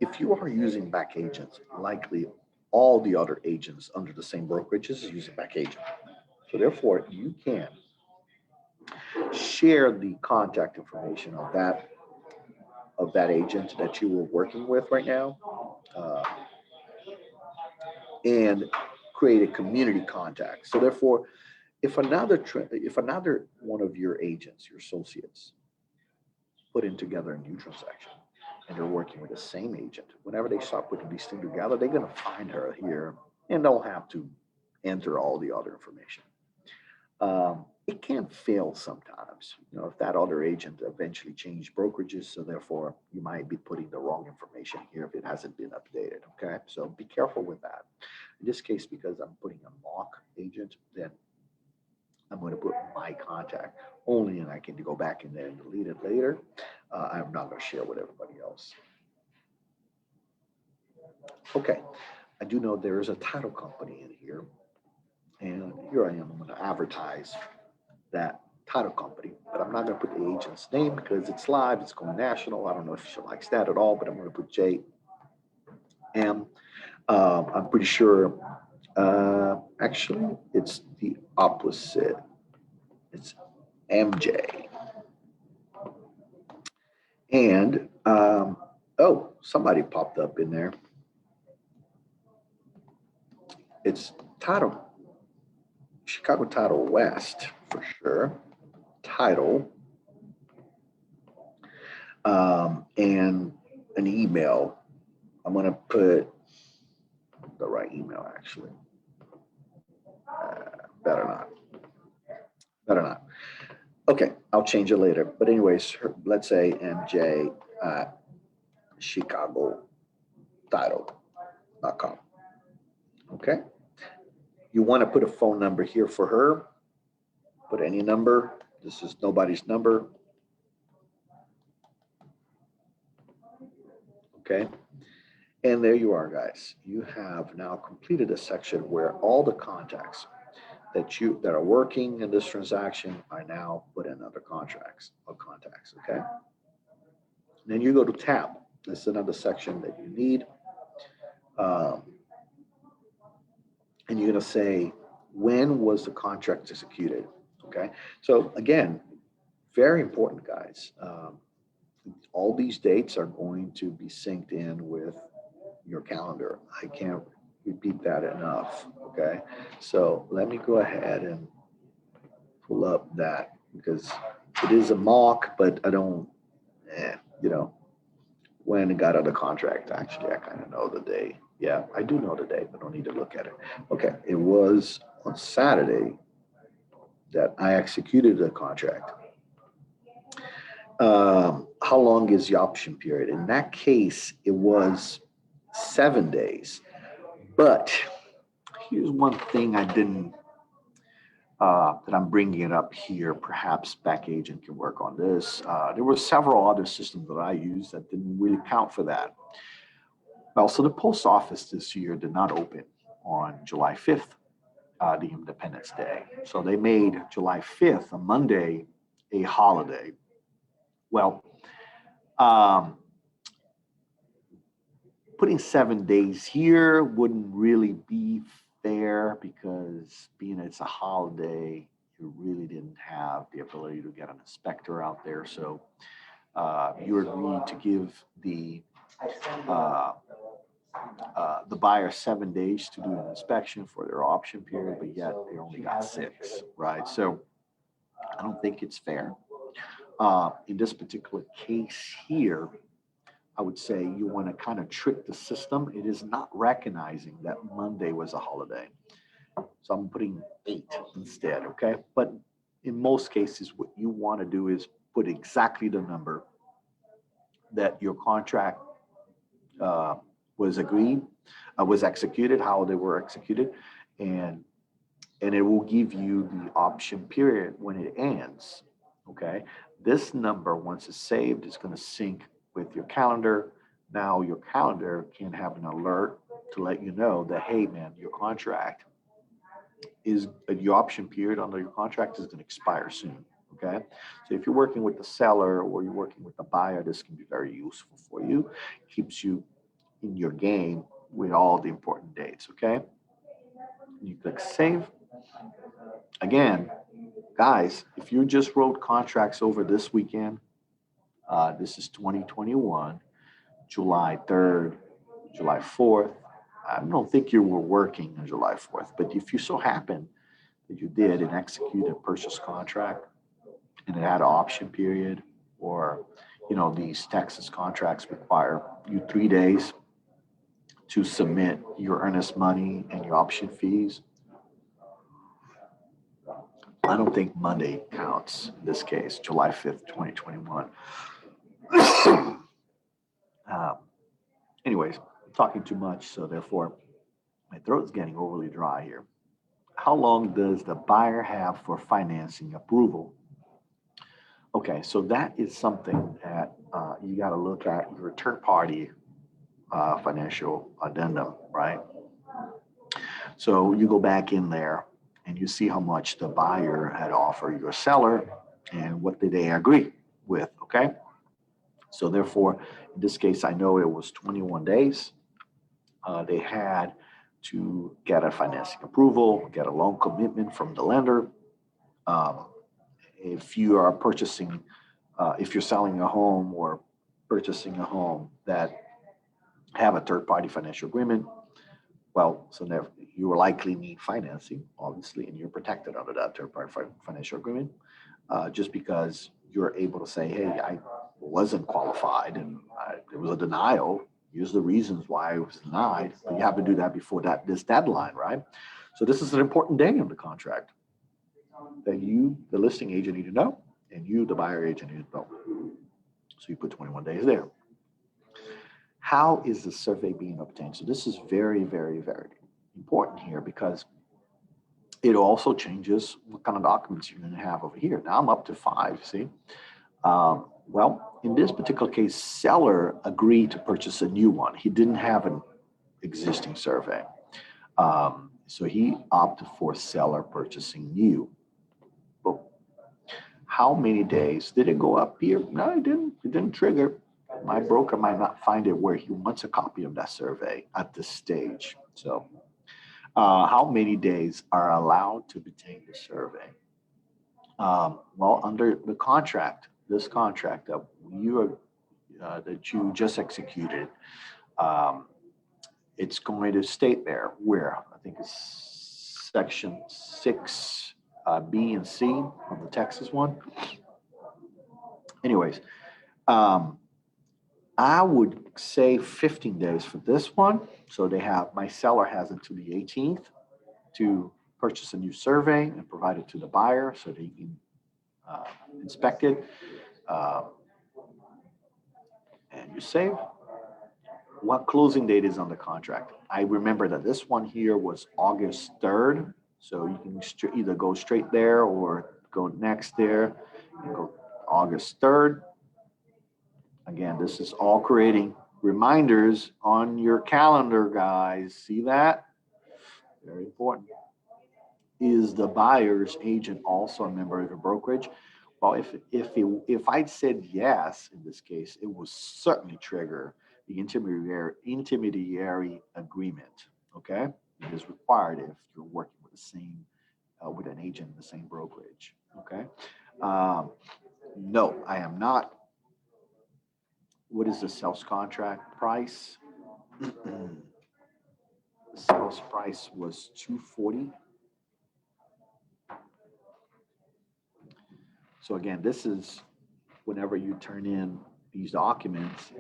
if you are using BackAgent, likely all the other agents under the same brokerage is using BackAgent. So therefore, you can share the contact information of that agent that you were working with right now, and create a community contact. So therefore, if another one of your agents, your associates, put in together a new transaction, and they're working with the same agent, whenever they start putting these things together, they're going to find her here, and they'll have to enter all the other information. It can fail sometimes, if that other agent eventually changed brokerages, so therefore you might be putting the wrong information here if it hasn't been updated, okay? So be careful with that. In this case, because I'm putting a mock agent, then I'm going to put my contact only, and I can go back in there and delete it later. I'm not going to share with everybody else. Okay, I do know there is a title company in here, and here I am. I'm going to advertise that title company, but I'm not going to put the agent's name because it's live, it's going national. I don't know if she likes that at all, but I'm going to put JM. I'm pretty sure, actually, it's the opposite. It's MJ. And, oh, somebody popped up in there. It's title, Chicago Title West for sure. Title, and an email. I'm going to put the right email, actually. Better not. Okay, I'll change it later. But anyways, let's say MJ at ChicagoTitle.com. Okay. You want to put a phone number here for her. Put any number. This is nobody's number. Okay. And there you are, guys. You have now completed a section where all the contacts that are working in this transaction are now put in other contacts. Okay. Then you go to tab. This is another section that you need. and you're going to say, when was the contract executed? Okay. So again, very important, guys. All these dates are going to be synced in with your calendar. I can't repeat that enough. Okay. So let me go ahead and pull up that because it is a mock, but I don't, you know, when it got out of contract, actually, I kind of know the day. Yeah, I do know the day, but don't need to look at it. Okay. It was on Saturday that I executed the contract. How long is the option period? In that case, it was 7 days. But here's one thing I didn't, that I'm bringing it up here. Perhaps BackAgent can work on this. There were several other systems that I used that didn't really count for that. Well, so the post office this year did not open on July 5th, the Independence Day. So they made July 5th, a Monday, a holiday. Well, um, putting 7 days here wouldn't really be fair because being it's a holiday, you really didn't have the ability to get an inspector out there. So you agreed to give uh, the buyer 7 days to do an inspection for their option period, but yet they only got 6, right? So I don't think it's fair. In this particular case here, I would say you want to kind of trick the system. It is not recognizing that Monday was a holiday. So I'm putting 8 instead, okay? But in most cases, what you want to do is put exactly the number that your contract was agreed, was executed, how they were executed, and it will give you the option period when it ends, okay? This number, once it's saved, is going to sync with your calendar. Now your calendar can have an alert to let you know that, hey, man, your contract is, your option period under your contract is going to expire soon, okay? So if you're working with the seller or you're working with the buyer, this can be very useful for you. Keeps you in your game with all the important dates, okay? You click save. Again, guys, if you just wrote contracts over this weekend, this is 2021, July 3rd, July 4th. I don't think you were working on July 4th, but if you so happen that you did and execute a purchase contract and it had an option period, or, you know, these Texas contracts require you 3 days to submit your earnest money and your option fees. I don't think Monday counts in this case, July 5th, 2021. Anyways, I'm talking too much, so therefore my throat is getting overly dry here. How long does the buyer have for financing approval? Okay, so that is something that you got to look at your third party financial addendum, right? So you go back in there and you see how much the buyer had offered your seller and what did they agree with, okay? So therefore, in this case, I know it was 21 days. They had to get a financing approval, get a loan commitment from the lender. If you are purchasing, if you're selling a home or purchasing a home that have a third-party financial agreement, well, so you will likely need financing, obviously, and you're protected under that third-party financial agreement, just because you're able to say, hey, I wasn't qualified and there was a denial. Here's the reasons why I was denied, but you have to do that before this deadline, right? So this is an important day in the contract that you, the listing agent, need to know, and you, the buyer agent, need to know. So you put 21 days there. How is the survey being obtained? So this is very, very, very important here because it also changes what kind of documents you're going to have over here. Now I'm up to 5, see? Well, in this particular case, seller agreed to purchase a new one. He didn't have an existing survey. So he opted for seller purchasing new. But how many days? Did it go up here? No, it didn't. It didn't trigger. My broker might not find it where he wants a copy of that survey at this stage. So How many days are allowed to obtain the survey? Well, under the contract, this contract that that you just executed, um, it's going to state there where I think it's section 6 B and C on the Texas one. Anyways, um, I would say 15 days for this one. So my seller has until the 18th to purchase a new survey and provide it to the buyer so they can uh, inspect it. Uh, and you save. What closing date is on the contract? I remember that this one here was August 3rd. So you can either go straight there or go next there and go August 3rd. Again, this is all creating reminders on your calendar, guys. See that? Very important. Is the buyer's agent also a member of the brokerage? Well, if I'd said yes in this case, it will certainly trigger the intermediary agreement. Okay, it is required if you're working with the same with an agent in the same brokerage. Okay, no, I am not. What is the sales contract price? The sales price was $240. So again, this is whenever you turn in these documents,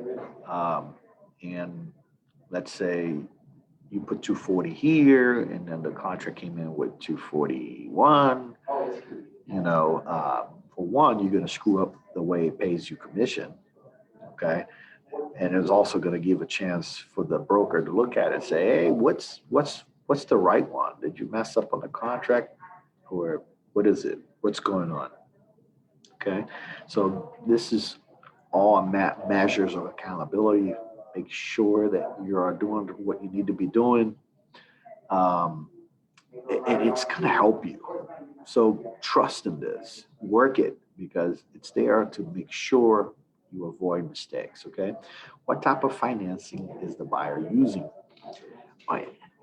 and let's say you put 240 here, and then the contract came in with 241. For one, you're going to screw up the way it pays you commission. Okay, and it's also going to give a chance for the broker to look at it and say, hey, what's the right one? Did you mess up on the contract, or what is it? What's going on? Okay, so this is all measures of accountability. Make sure that you are doing what you need to be doing, and it's going to help you. So trust in this, work it, because it's there to make sure you avoid mistakes. Okay, what type of financing is the buyer using?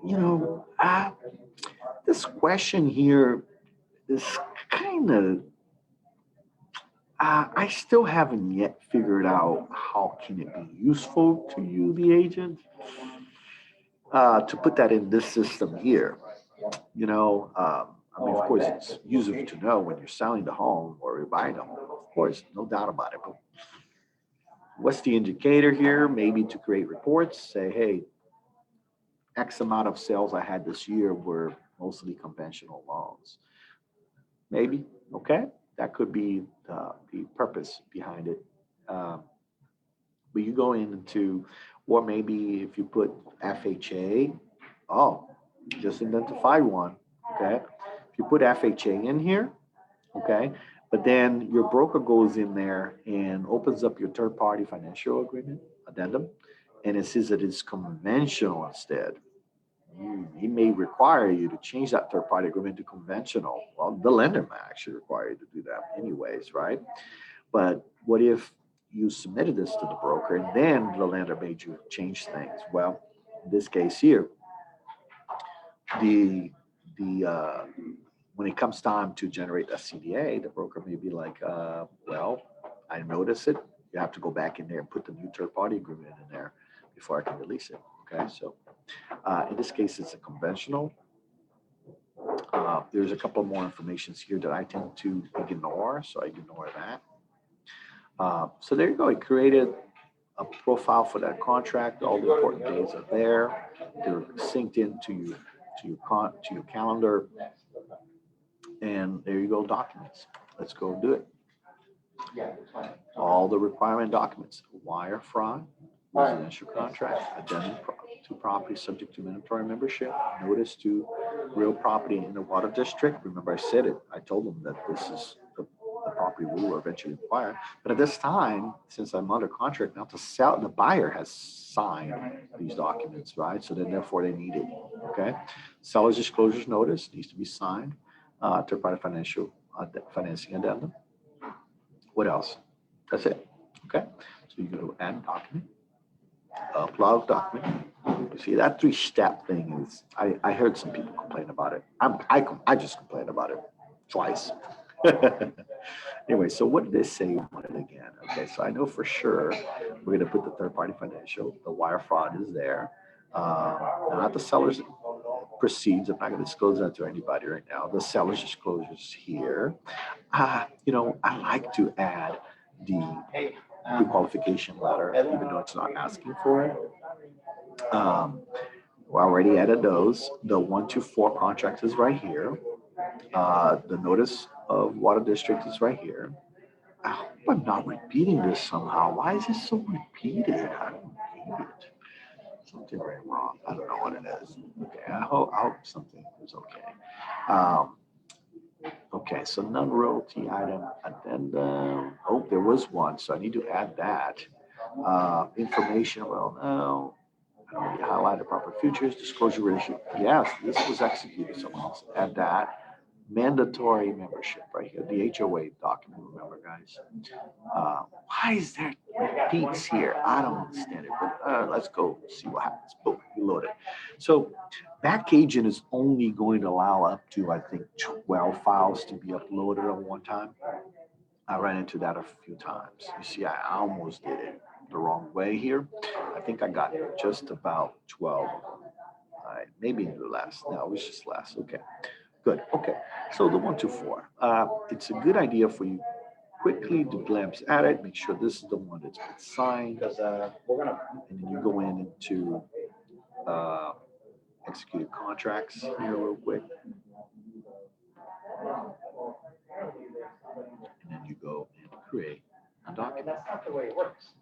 You know, this question here is kind of I still haven't yet figured out how can it be useful to you, the agent, to put that in this system here. I mean, of course, it's useful to know when you're selling the home or you're buying a home. Of course, no doubt about it. But what's the indicator here? Maybe to create reports, say, hey, X amount of sales I had this year were mostly conventional loans. Maybe, okay? That could be the purpose behind it. But you go into, or maybe if you put FHA, oh, just identified one, okay? If you put FHA in here, okay, but then your broker goes in there and opens up your third-party financial agreement, addendum, and it says that it's conventional instead. He may require you to change that third-party agreement to conventional. Well, the lender might actually require you to do that anyways, right? But what if you submitted this to the broker and then the lender made you change things? Well, in this case here, the when it comes time to generate a CDA, the broker may be like, well, I notice it. You have to go back in there and put the new third-party agreement in there before I can release it. Okay, so in this case, it's a conventional. There's a couple more informations here that I tend to ignore, so I ignore that. So there you go. I created a profile for that contract. All the important days are there. They're synced into your calendar. And there you go, documents. Let's go do it. All the requirement documents: wire fraud, residential contract, addendum to property subject to mandatory membership, notice to real property in the water district. Remember, I said it. I told them that this is the property we will eventually acquire. But at this time, since I'm under contract now to sell, the buyer has signed these documents, right? So then therefore they need it. Okay. Seller's disclosures notice needs to be signed. Third-party financing addendum. What else? That's it. Okay. So you go to add document, upload document, See, that three-step thing is, I heard some people complain about it. I just complained about it twice. Anyway, so what did they say you wanted again? Okay, so I know for sure we're going to put the third-party financial. The wire fraud is there. Not the seller's proceeds. I'm not going to disclose that to anybody right now. The seller's disclosures here. I like to add the pre-qualification letter, even though it's not asking for it. We already added those. The 124 contract is right here. The notice of water district is right here. I hope I'm not repeating this somehow. Why is this so repeated? I don't get it. Something went wrong. I don't know what it is. Okay, I hope something is okay. Um, okay, so non-royalty item addendum. Oh, there was one, so I need to add that. Information, well, no. I don't need to highlight the proper features, disclosure ratio. Yes, this was executed, so I'll add that. Mandatory membership right here, the HOA document, remember guys. Why is there repeats here? I don't understand it, but let's go see what happens. Boom, we load it. So BackAgent is only going to allow up to, I think, 12 files to be uploaded at one time. I ran into that a few times. You see, I almost did it the wrong way here. I think I got just about 12 of them. Maybe less. No, it was just less. Okay. Good. Okay. So the 124. It's a good idea for you quickly to glance at it, make sure this is the one that's been signed. And then you go into executed contracts here real quick. And then you go and create a document. That's not the way it works.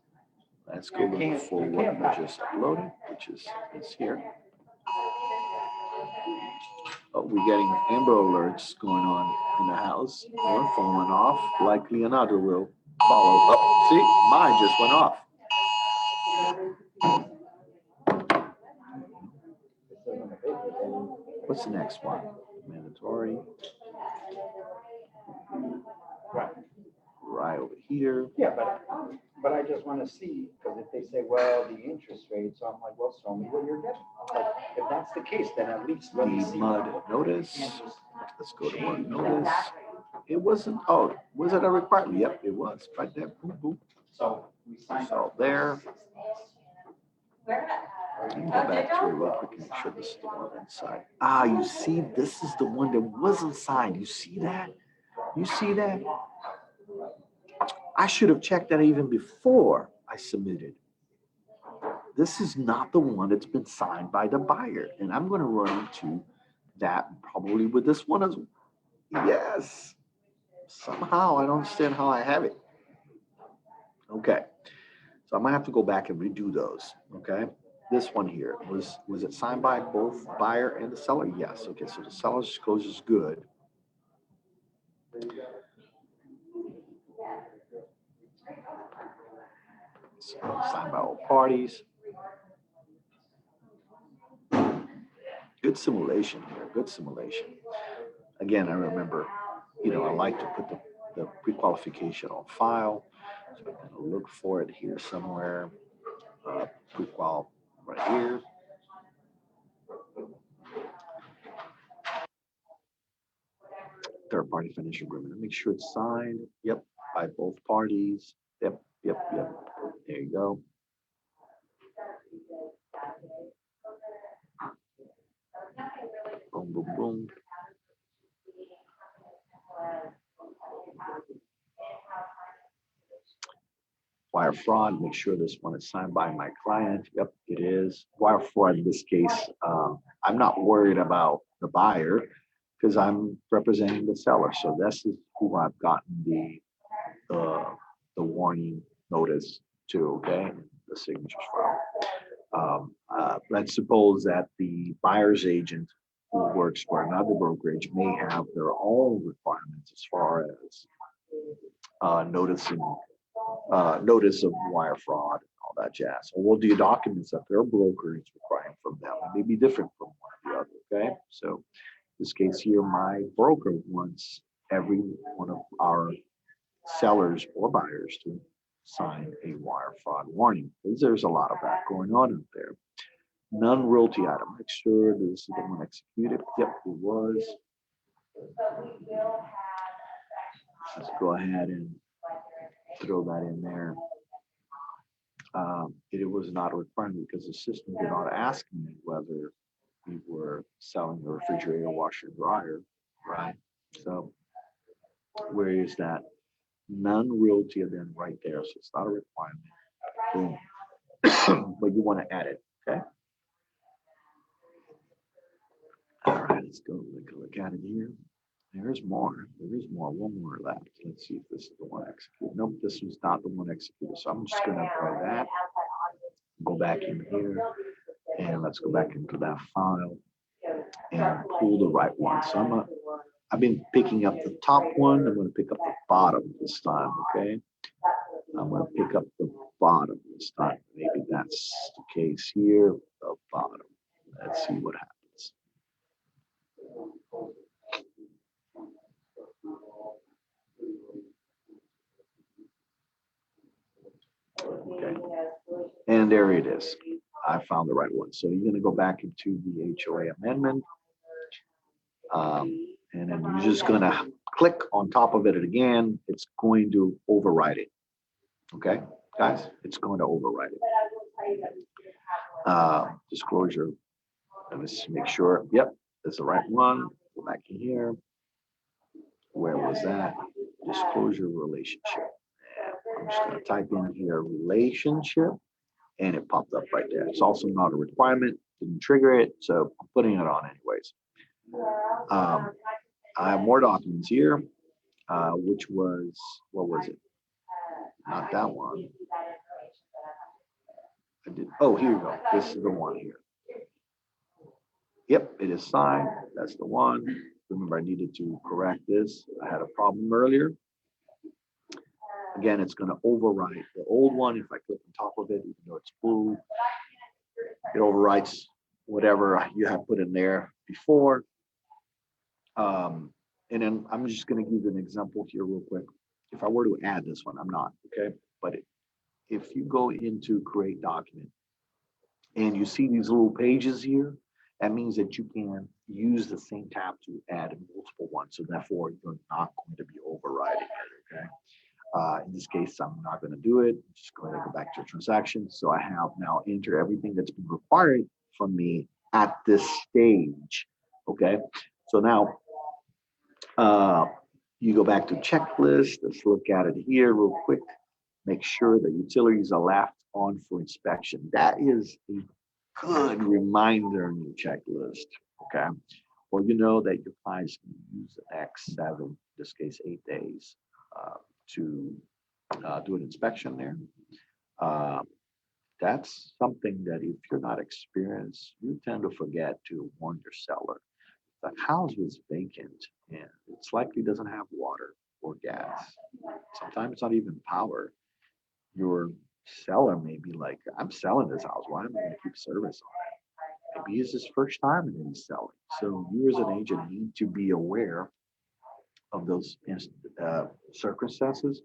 Let's go look for what we just uploaded, which is this here. Oh, we're getting Amber Alerts going on in the house. One phone went off. Likely another will follow. Oh, see, mine just went off. What's the next one? Mandatory. Right over here. Yeah, but I just want to see, because if they say, well, the interest rate, so I'm like, well, show me what you're getting. Like, if that's the case, then at least let me see. Mud notice. Let's go to mud notice. It wasn't. Oh, was it a requirement? Yep, it was. Right there. Boom, boom. So we signed up there. Let me go back to it real quick and make sure this is the one inside. Ah, you see, this is the one that wasn't signed. You see that? You see that? I should have checked that even before I submitted. This is not the one that's been signed by the buyer. And I'm going to run into that probably with this one as well. Yes. Somehow, I don't understand how I have it. Okay. So I'm going to have to go back and redo those. Okay. This one here, was it signed by both buyer and the seller? Yes. Okay. So the seller's disclosure is good. So signed by all parties. Good simulation here, good simulation. Again, I remember, I like to put the pre-qualification on file. So I'm gonna look for it here somewhere. Pre-qual right here. Third-party financial agreement. Make sure it's signed. Yep, by both parties. Yep. There you go. Boom, boom, boom. Wire fraud, make sure this one is signed by my client. Yep, it is. Wire fraud in this case, I'm not worried about the buyer because I'm representing the seller. So this is who I've gotten the warning notice to, okay? The signatures file. Let's suppose that the buyer's agent who works for another brokerage may have their own requirements as far as notice of wire fraud and all that jazz. So we'll do documents that their broker is requiring from them. It may be different from one or the other, okay? So in this case here, my broker wants every one of our sellers or buyers to sign a wire fraud warning because there's a lot of that going on out there. Non-realty item. Make sure this is the one executed. Yep, it was. Let's go ahead and throw that in there. It was not a requirement because the system did not ask me whether we were selling a refrigerator, washer, dryer, right? So where is that? Non-realty, and then right there. So it's not a requirement. Boom. But you want to add it, okay? All right, let's go look at it here. There's more. There is more. One more left. Let's see if this is the one executed. Nope, this was not the one executed. So I'm just going to go that. Go back in here, and let's go back into that file and pull the right one. So I've been picking up the top one. I'm going to pick up the bottom this time. Okay, I'm going to pick up the bottom this time. Maybe that's the case here. The bottom. Let's see what happens. Okay, and there it is. I found the right one. So you're going to go back into the HOA amendment, and then you're just going to click on top of it again. It's going to override it. Okay, guys, it's going to override it. Disclosure. Let's make sure. Yep, that's the right one. Go back in here. Where was that? Disclosure relationship. I'm just going to type in here relationship, and it popped up right there. It's also not a requirement, didn't trigger it, so I'm putting it on anyways. I have more documents here, which was, what was it? Not that one. I did. Oh, here you go. This is the one here. Yep, it is signed. That's the one. Remember, I needed to correct this. I had a problem earlier. Again, it's going to overwrite the old one. If I click on top of it, even though it's blue, it overwrites whatever you have put in there before. And then I'm just going to give you an example here real quick. If I were to add this one, I'm not, okay? But if you go into create document and you see these little pages here, that means that you can use the same tab to add multiple ones. So therefore, you're not going to be overriding it, okay? In this case, I'm not going to do it. I'm just going to go back to transaction. So I have now entered everything that's been required from me at this stage. Okay. So now you go back to checklist. Let's look at it here real quick. Make sure the utilities are left on for inspection. That is a good reminder in your checklist. Okay. Or you know that your clients can use the next 7, in this case, 8 days. To do an inspection there. That's something that if you're not experienced, you tend to forget to warn your seller. The house is vacant and it's likely doesn't have water or gas. Sometimes it's not even power. Your seller may be like, I'm selling this house. Why am I going to keep service on it? Maybe it's his first time and he's selling. So you as an agent need to be aware of those circumstances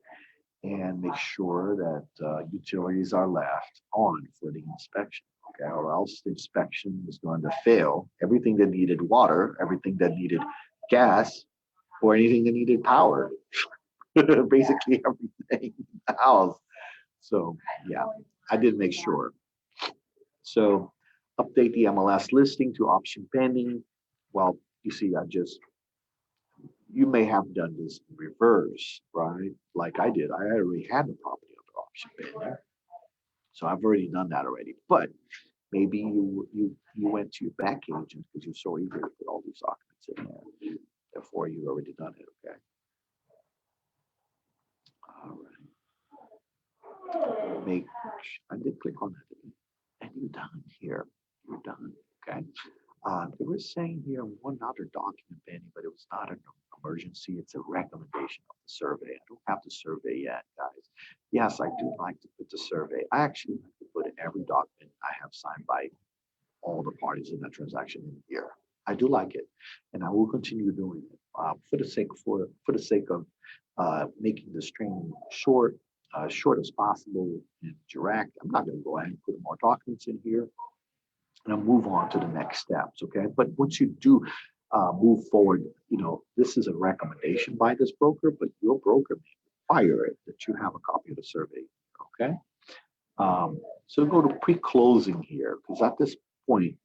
and make sure that utilities are left on for the inspection, okay? Or else the inspection is going to fail. Everything that needed water, everything that needed gas, or anything that needed power, basically everything in the house. So yeah, I did make sure. So update the MLS listing to option pending. Well, you see, you may have done this in reverse, right? Like I did. I already had the property under option pending. So I've already done that already. But maybe you went to your back agent because you're so eager to put all these documents in there. Therefore, you've already done it, okay? All right. I did click on that. And you're done here. You're done, okay? They were saying here one other document pending, but it was not an emergency. It's a recommendation of the survey. I don't have the survey yet, guys. Yes, I do like to put the survey. I actually like to put every document I have signed by all the parties in that transaction in here. I do like it, and I will continue doing it for the sake of making this training short as possible and direct. I'm not going to go ahead and put more documents in here. and I'll move on to the next steps. Okay. But once you do move forward, this is a recommendation by this broker, but your broker may require it that you have a copy of the survey. Okay. So go to pre-closing here, because at this point,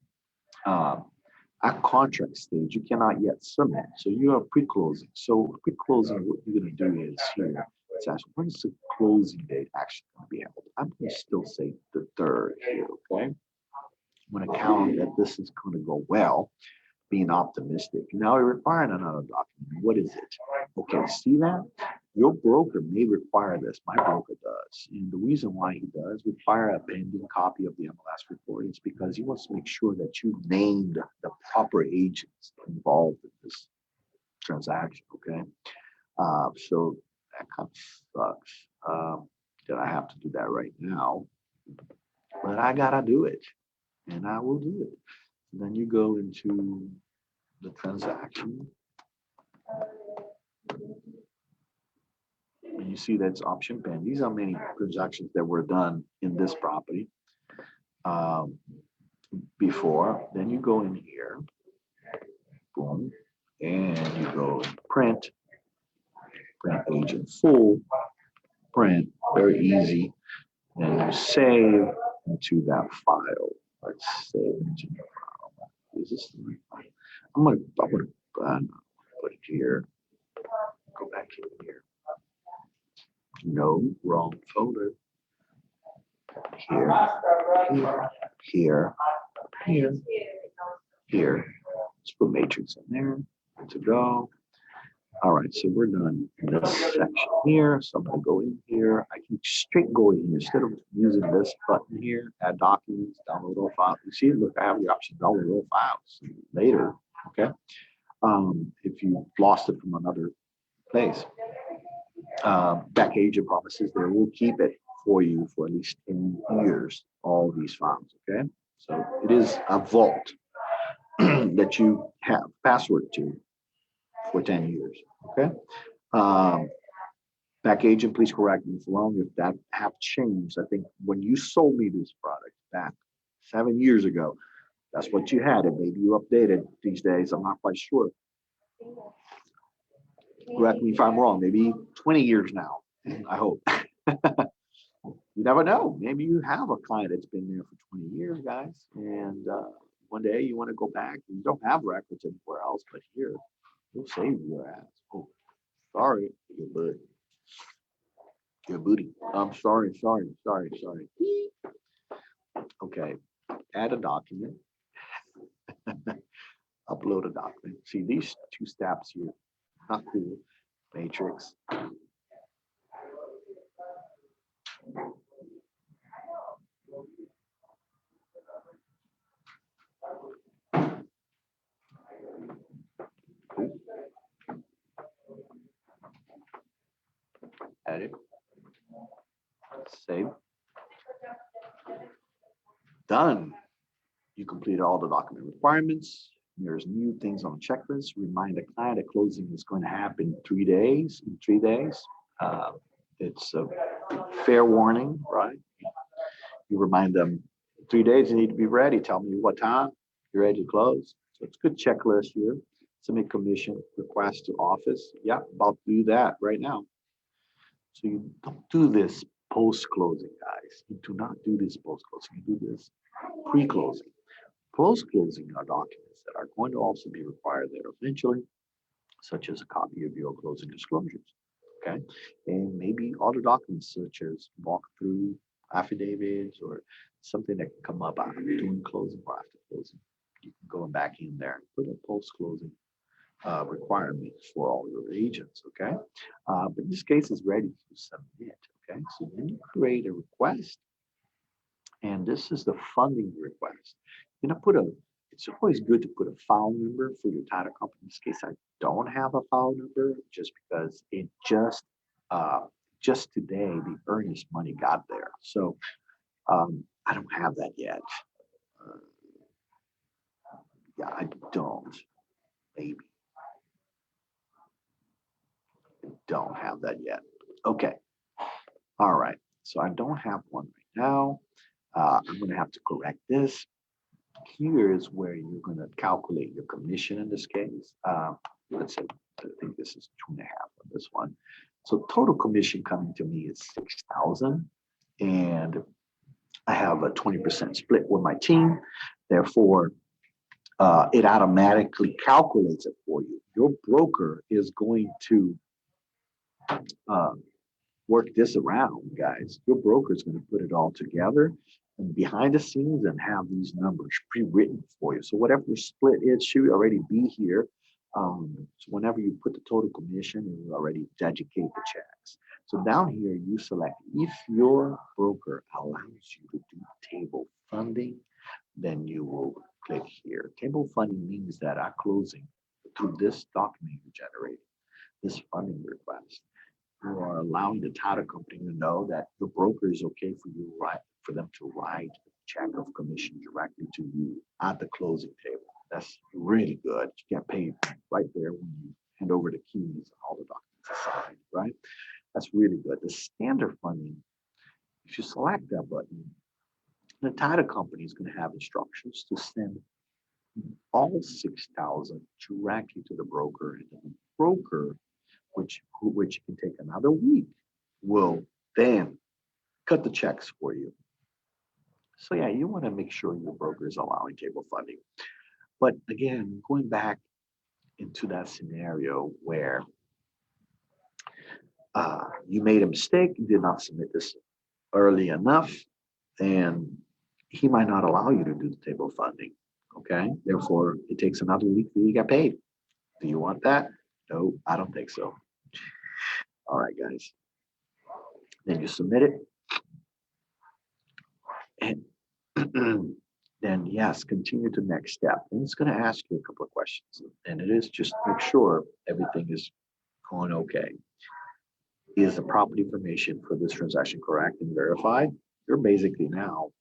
at contract stage, you cannot yet submit. So you are pre-closing. So pre-closing, what you're going to do is here, it's actually, when is the closing date actually going to be held? I'm going to still say the 3rd here, okay? I'm going to count that this is going to go well, being optimistic. Now we're requiring another document. What is it? Okay, see that? Your broker may require this. My broker does. And the reason why he does require a pending copy of the MLS report is because he wants to make sure that you named the proper agents involved in this transaction, okay? So that kind of sucks that I have to do that right now, but I gotta do it, and I will do it. And then you go into the transaction, and you see that's option pen. These are many transactions that were done in this property before. Then you go in here, boom, and you go print agent full, print, very easy, and you save into that file. Let's save into the file. Is this the right file? I'm gonna put it here. Go back in here. No, wrong folder. Here, here, here, here. Let's put matrix in there. Good to go. All right, so we're done in this section here. So I'm gonna go in here. I can straight go in here instead of using this button here, add documents, download all files. You see, look, I have the option to download all files later, okay? If you lost it from another place. BackAgent promises they will keep it for you for at least 10 years, all these files, okay? So it is a vault that you have password to for 10 years, okay? BackAgent, please correct me if wrong, if that have changed. I think when you sold me this product back 7 years ago, that's what you had. And maybe you updated these days. I'm not quite sure. Correct me if I'm wrong. Maybe 20 years now, I hope. You never know. Maybe you have a client that's been there for 20 years, guys. And one day you want to go back. You don't have records anywhere else, but here, we'll save your ass. Oh, sorry, your butt. Your booty. I'm sorry. Okay, add a document. Upload a document. See these 2 steps here. Not cool. Matrix. Edit. Save. Done. You completed all the document requirements. There's new things on the checklist. Remind the client that closing is going to happen in 3 days. It's a fair warning, right? You remind them 3 days you need to be ready. Tell me what time you're ready to close. So it's a good checklist here. Submit commission request to office. Yeah, about to do that right now. So you don't do this post-closing, guys. You do not do this post-closing. You do this pre-closing. Post-closing are documents that are going to also be required there eventually, such as a copy of your closing disclosures, okay? And maybe other documents such as walkthrough, affidavits, or something that can come up after doing closing or after closing. You can go back in there and put a post-closing requirements for all your agents, okay? But in this case, it's ready to submit, okay? So then you create a request, and this is the funding request. It's always good to put a file number for your title company. In this case, I don't have a file number just because it just today, the earnest money got there. So I don't have that yet. Yeah, I don't, maybe. Don't have that yet. Okay. All right. So I don't have one right now. I'm going to have to correct this. here is where you're going to calculate your commission in this case. Let's say, I think this is 2.5 on this one. So total commission coming to me is 6,000, and I have a 20% split with my team. Therefore, it automatically calculates it for you. Your broker is going to work this around, guys. Your broker is going to put it all together and behind the scenes and have these numbers pre-written for you. So whatever your split is should already be here. So whenever you put the total commission, it will already dedicate the checks. So down here, you select if your broker allows you to do table funding, then you will click here. Table funding means that at closing, through this document you generate, this funding request, you are allowing the title company to know that your broker is okay for you, right, for them to write a check of commission directly to you at the closing table. That's really good. You get paid right there when you hand over the keys and all the documents are signed, right? That's really good. The standard funding, if you select that button, the title company is going to have instructions to send all 6,000 directly to the broker, and the broker, which can take another week, will then cut the checks for you. So yeah, you want to make sure your broker is allowing table funding. But again, going back into that scenario where you made a mistake, you did not submit this early enough, and he might not allow you to do the table funding. Okay, therefore, it takes another week for you to get paid. Do you want that? No, I don't think so. All right, guys. Then you submit it. And then yes, continue to next step. And it's going to ask you a couple of questions. And it is just make sure everything is going okay. Is the property information for this transaction correct and verified? You're basically now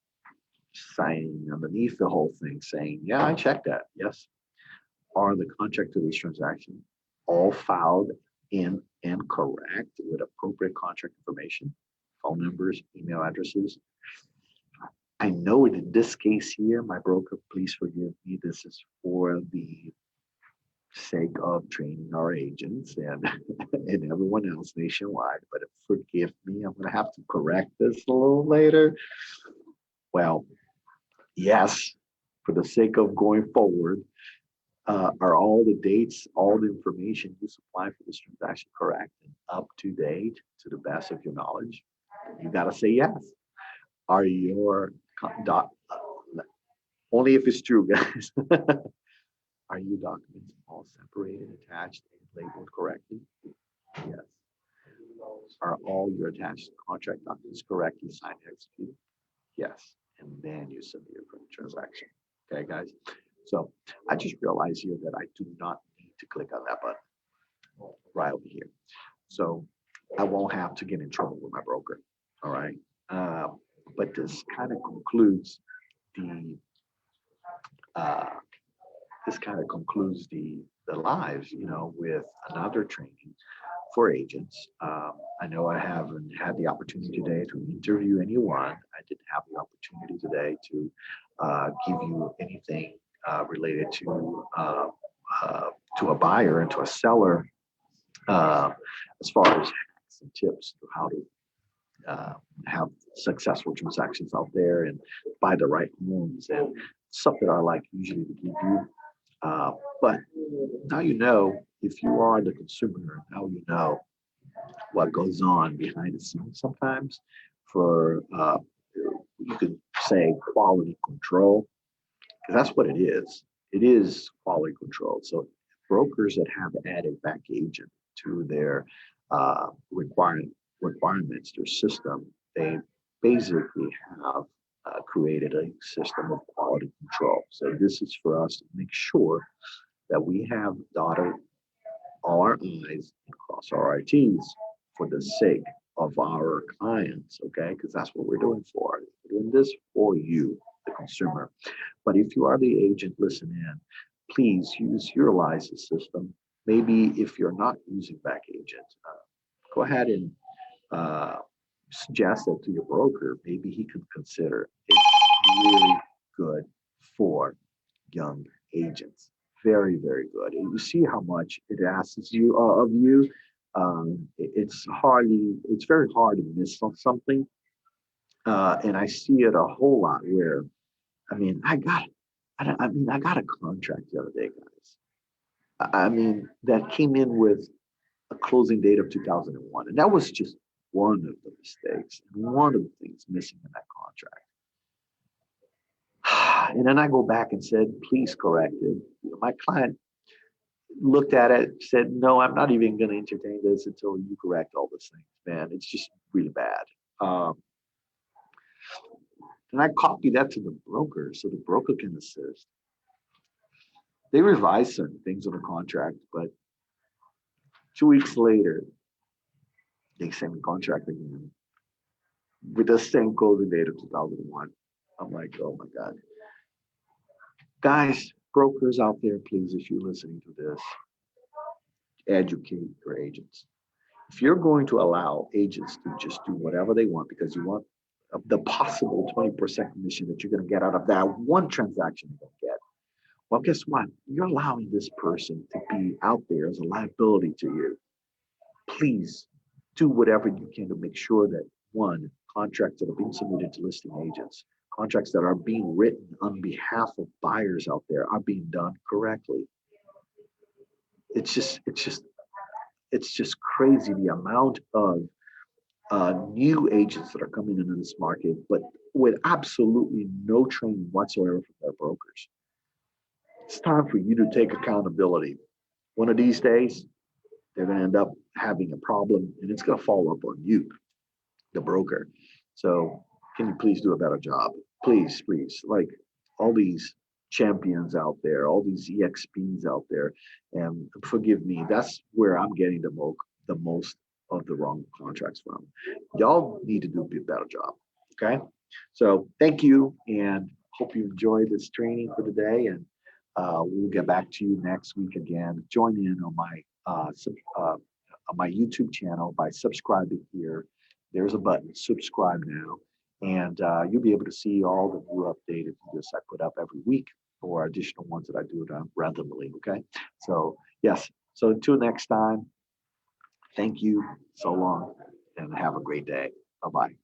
signing underneath the whole thing saying, yeah, I checked that. Yes. Are the contract to this transaction all filed in and correct with appropriate contract information, phone numbers, email addresses? I know in this case here, my broker, please forgive me, this is for the sake of training our agents and, and everyone else nationwide, but forgive me, I'm going to have to correct this a little later. Well, yes, for the sake of going forward, are all the dates, all the information you supply for this transaction correct and up to date to the best of your knowledge? You got to say yes. Are your only if it's true, guys. Are your documents all separated, attached, and labeled correctly? Yes. Are all your attached contract documents correctly signed and executed? Yes. And then you submit for the transaction. Okay, guys. So I just realized here that I do not need to click on that button right over here. So I won't have to get in trouble with my broker. All right. But this kind of concludes the lives, with another training for agents. I know I haven't had the opportunity today to interview anyone. I didn't have the opportunity today to give you anything related to a buyer and to a seller as far as hacks and tips to how to have successful transactions out there and buy the right homes and stuff that I like usually to give you. But now if you are the consumer, now you know what goes on behind the scenes sometimes for, you could say quality control, because that's what it is. It is quality control. So brokers that have added BackAgent to their requirements, their system, they basically have created a system of quality control. So this is for us to make sure that we have dotted all our I's and cross our T's for the sake of our clients, okay? Because that's what we're doing for. We're doing this for you, the consumer. But if you are the agent, listen in. Please utilize the system. Maybe if you're not using BackAgent, go ahead and suggest it to your broker. Maybe he could consider it's really good for young agents. Very, very good. And you see how much it asks you of you. It's very hard to miss on something. And I see it a whole lot where, I mean, I got a contract the other day, guys. I mean, that came in with a closing date of 2001. And that was just one of the mistakes and one of the things missing in that contract. And then I go back and said, please correct it. My client looked at it, said, no, I'm not even going to entertain this until you correct all these things, man. It's just really bad. And I copy that to the broker so the broker can assist. They revise certain things on the contract, but 2 weeks later, they send me contract again with the same closing date of 2001. I'm like, oh my God. Guys, brokers out there, please, if you're listening to this, educate your agents. If you're going to allow agents to just do whatever they want because you want the possible 20% commission that you're going to get out of that one transaction you're going to get, well, guess what? You're allowing this person to be out there as a liability to you. Please do whatever you can to make sure that, one, contracts that are being submitted to listing agents, contracts that are being written on behalf of buyers out there are being done correctly. It's just crazy the amount of new agents that are coming into this market, but with absolutely no training whatsoever from their brokers. It's time for you to take accountability. One of these days, they're going to end up having a problem and it's going to fall up on you, the broker. So can you please do a better job? Please, please. Like all these champions out there, all these EXPs out there, and forgive me, that's where I'm getting the most of the wrong contracts from. Y'all need to do a better job. Okay. So thank you and hope you enjoyed this training for today. And we'll get back to you next week again. Join in on my YouTube channel by subscribing here. There's a button, subscribe now, and you'll be able to see all the new updated videos I put up every week or additional ones that I do randomly. Okay. So yes. So until next time, thank you so long and have a great day. Bye-bye.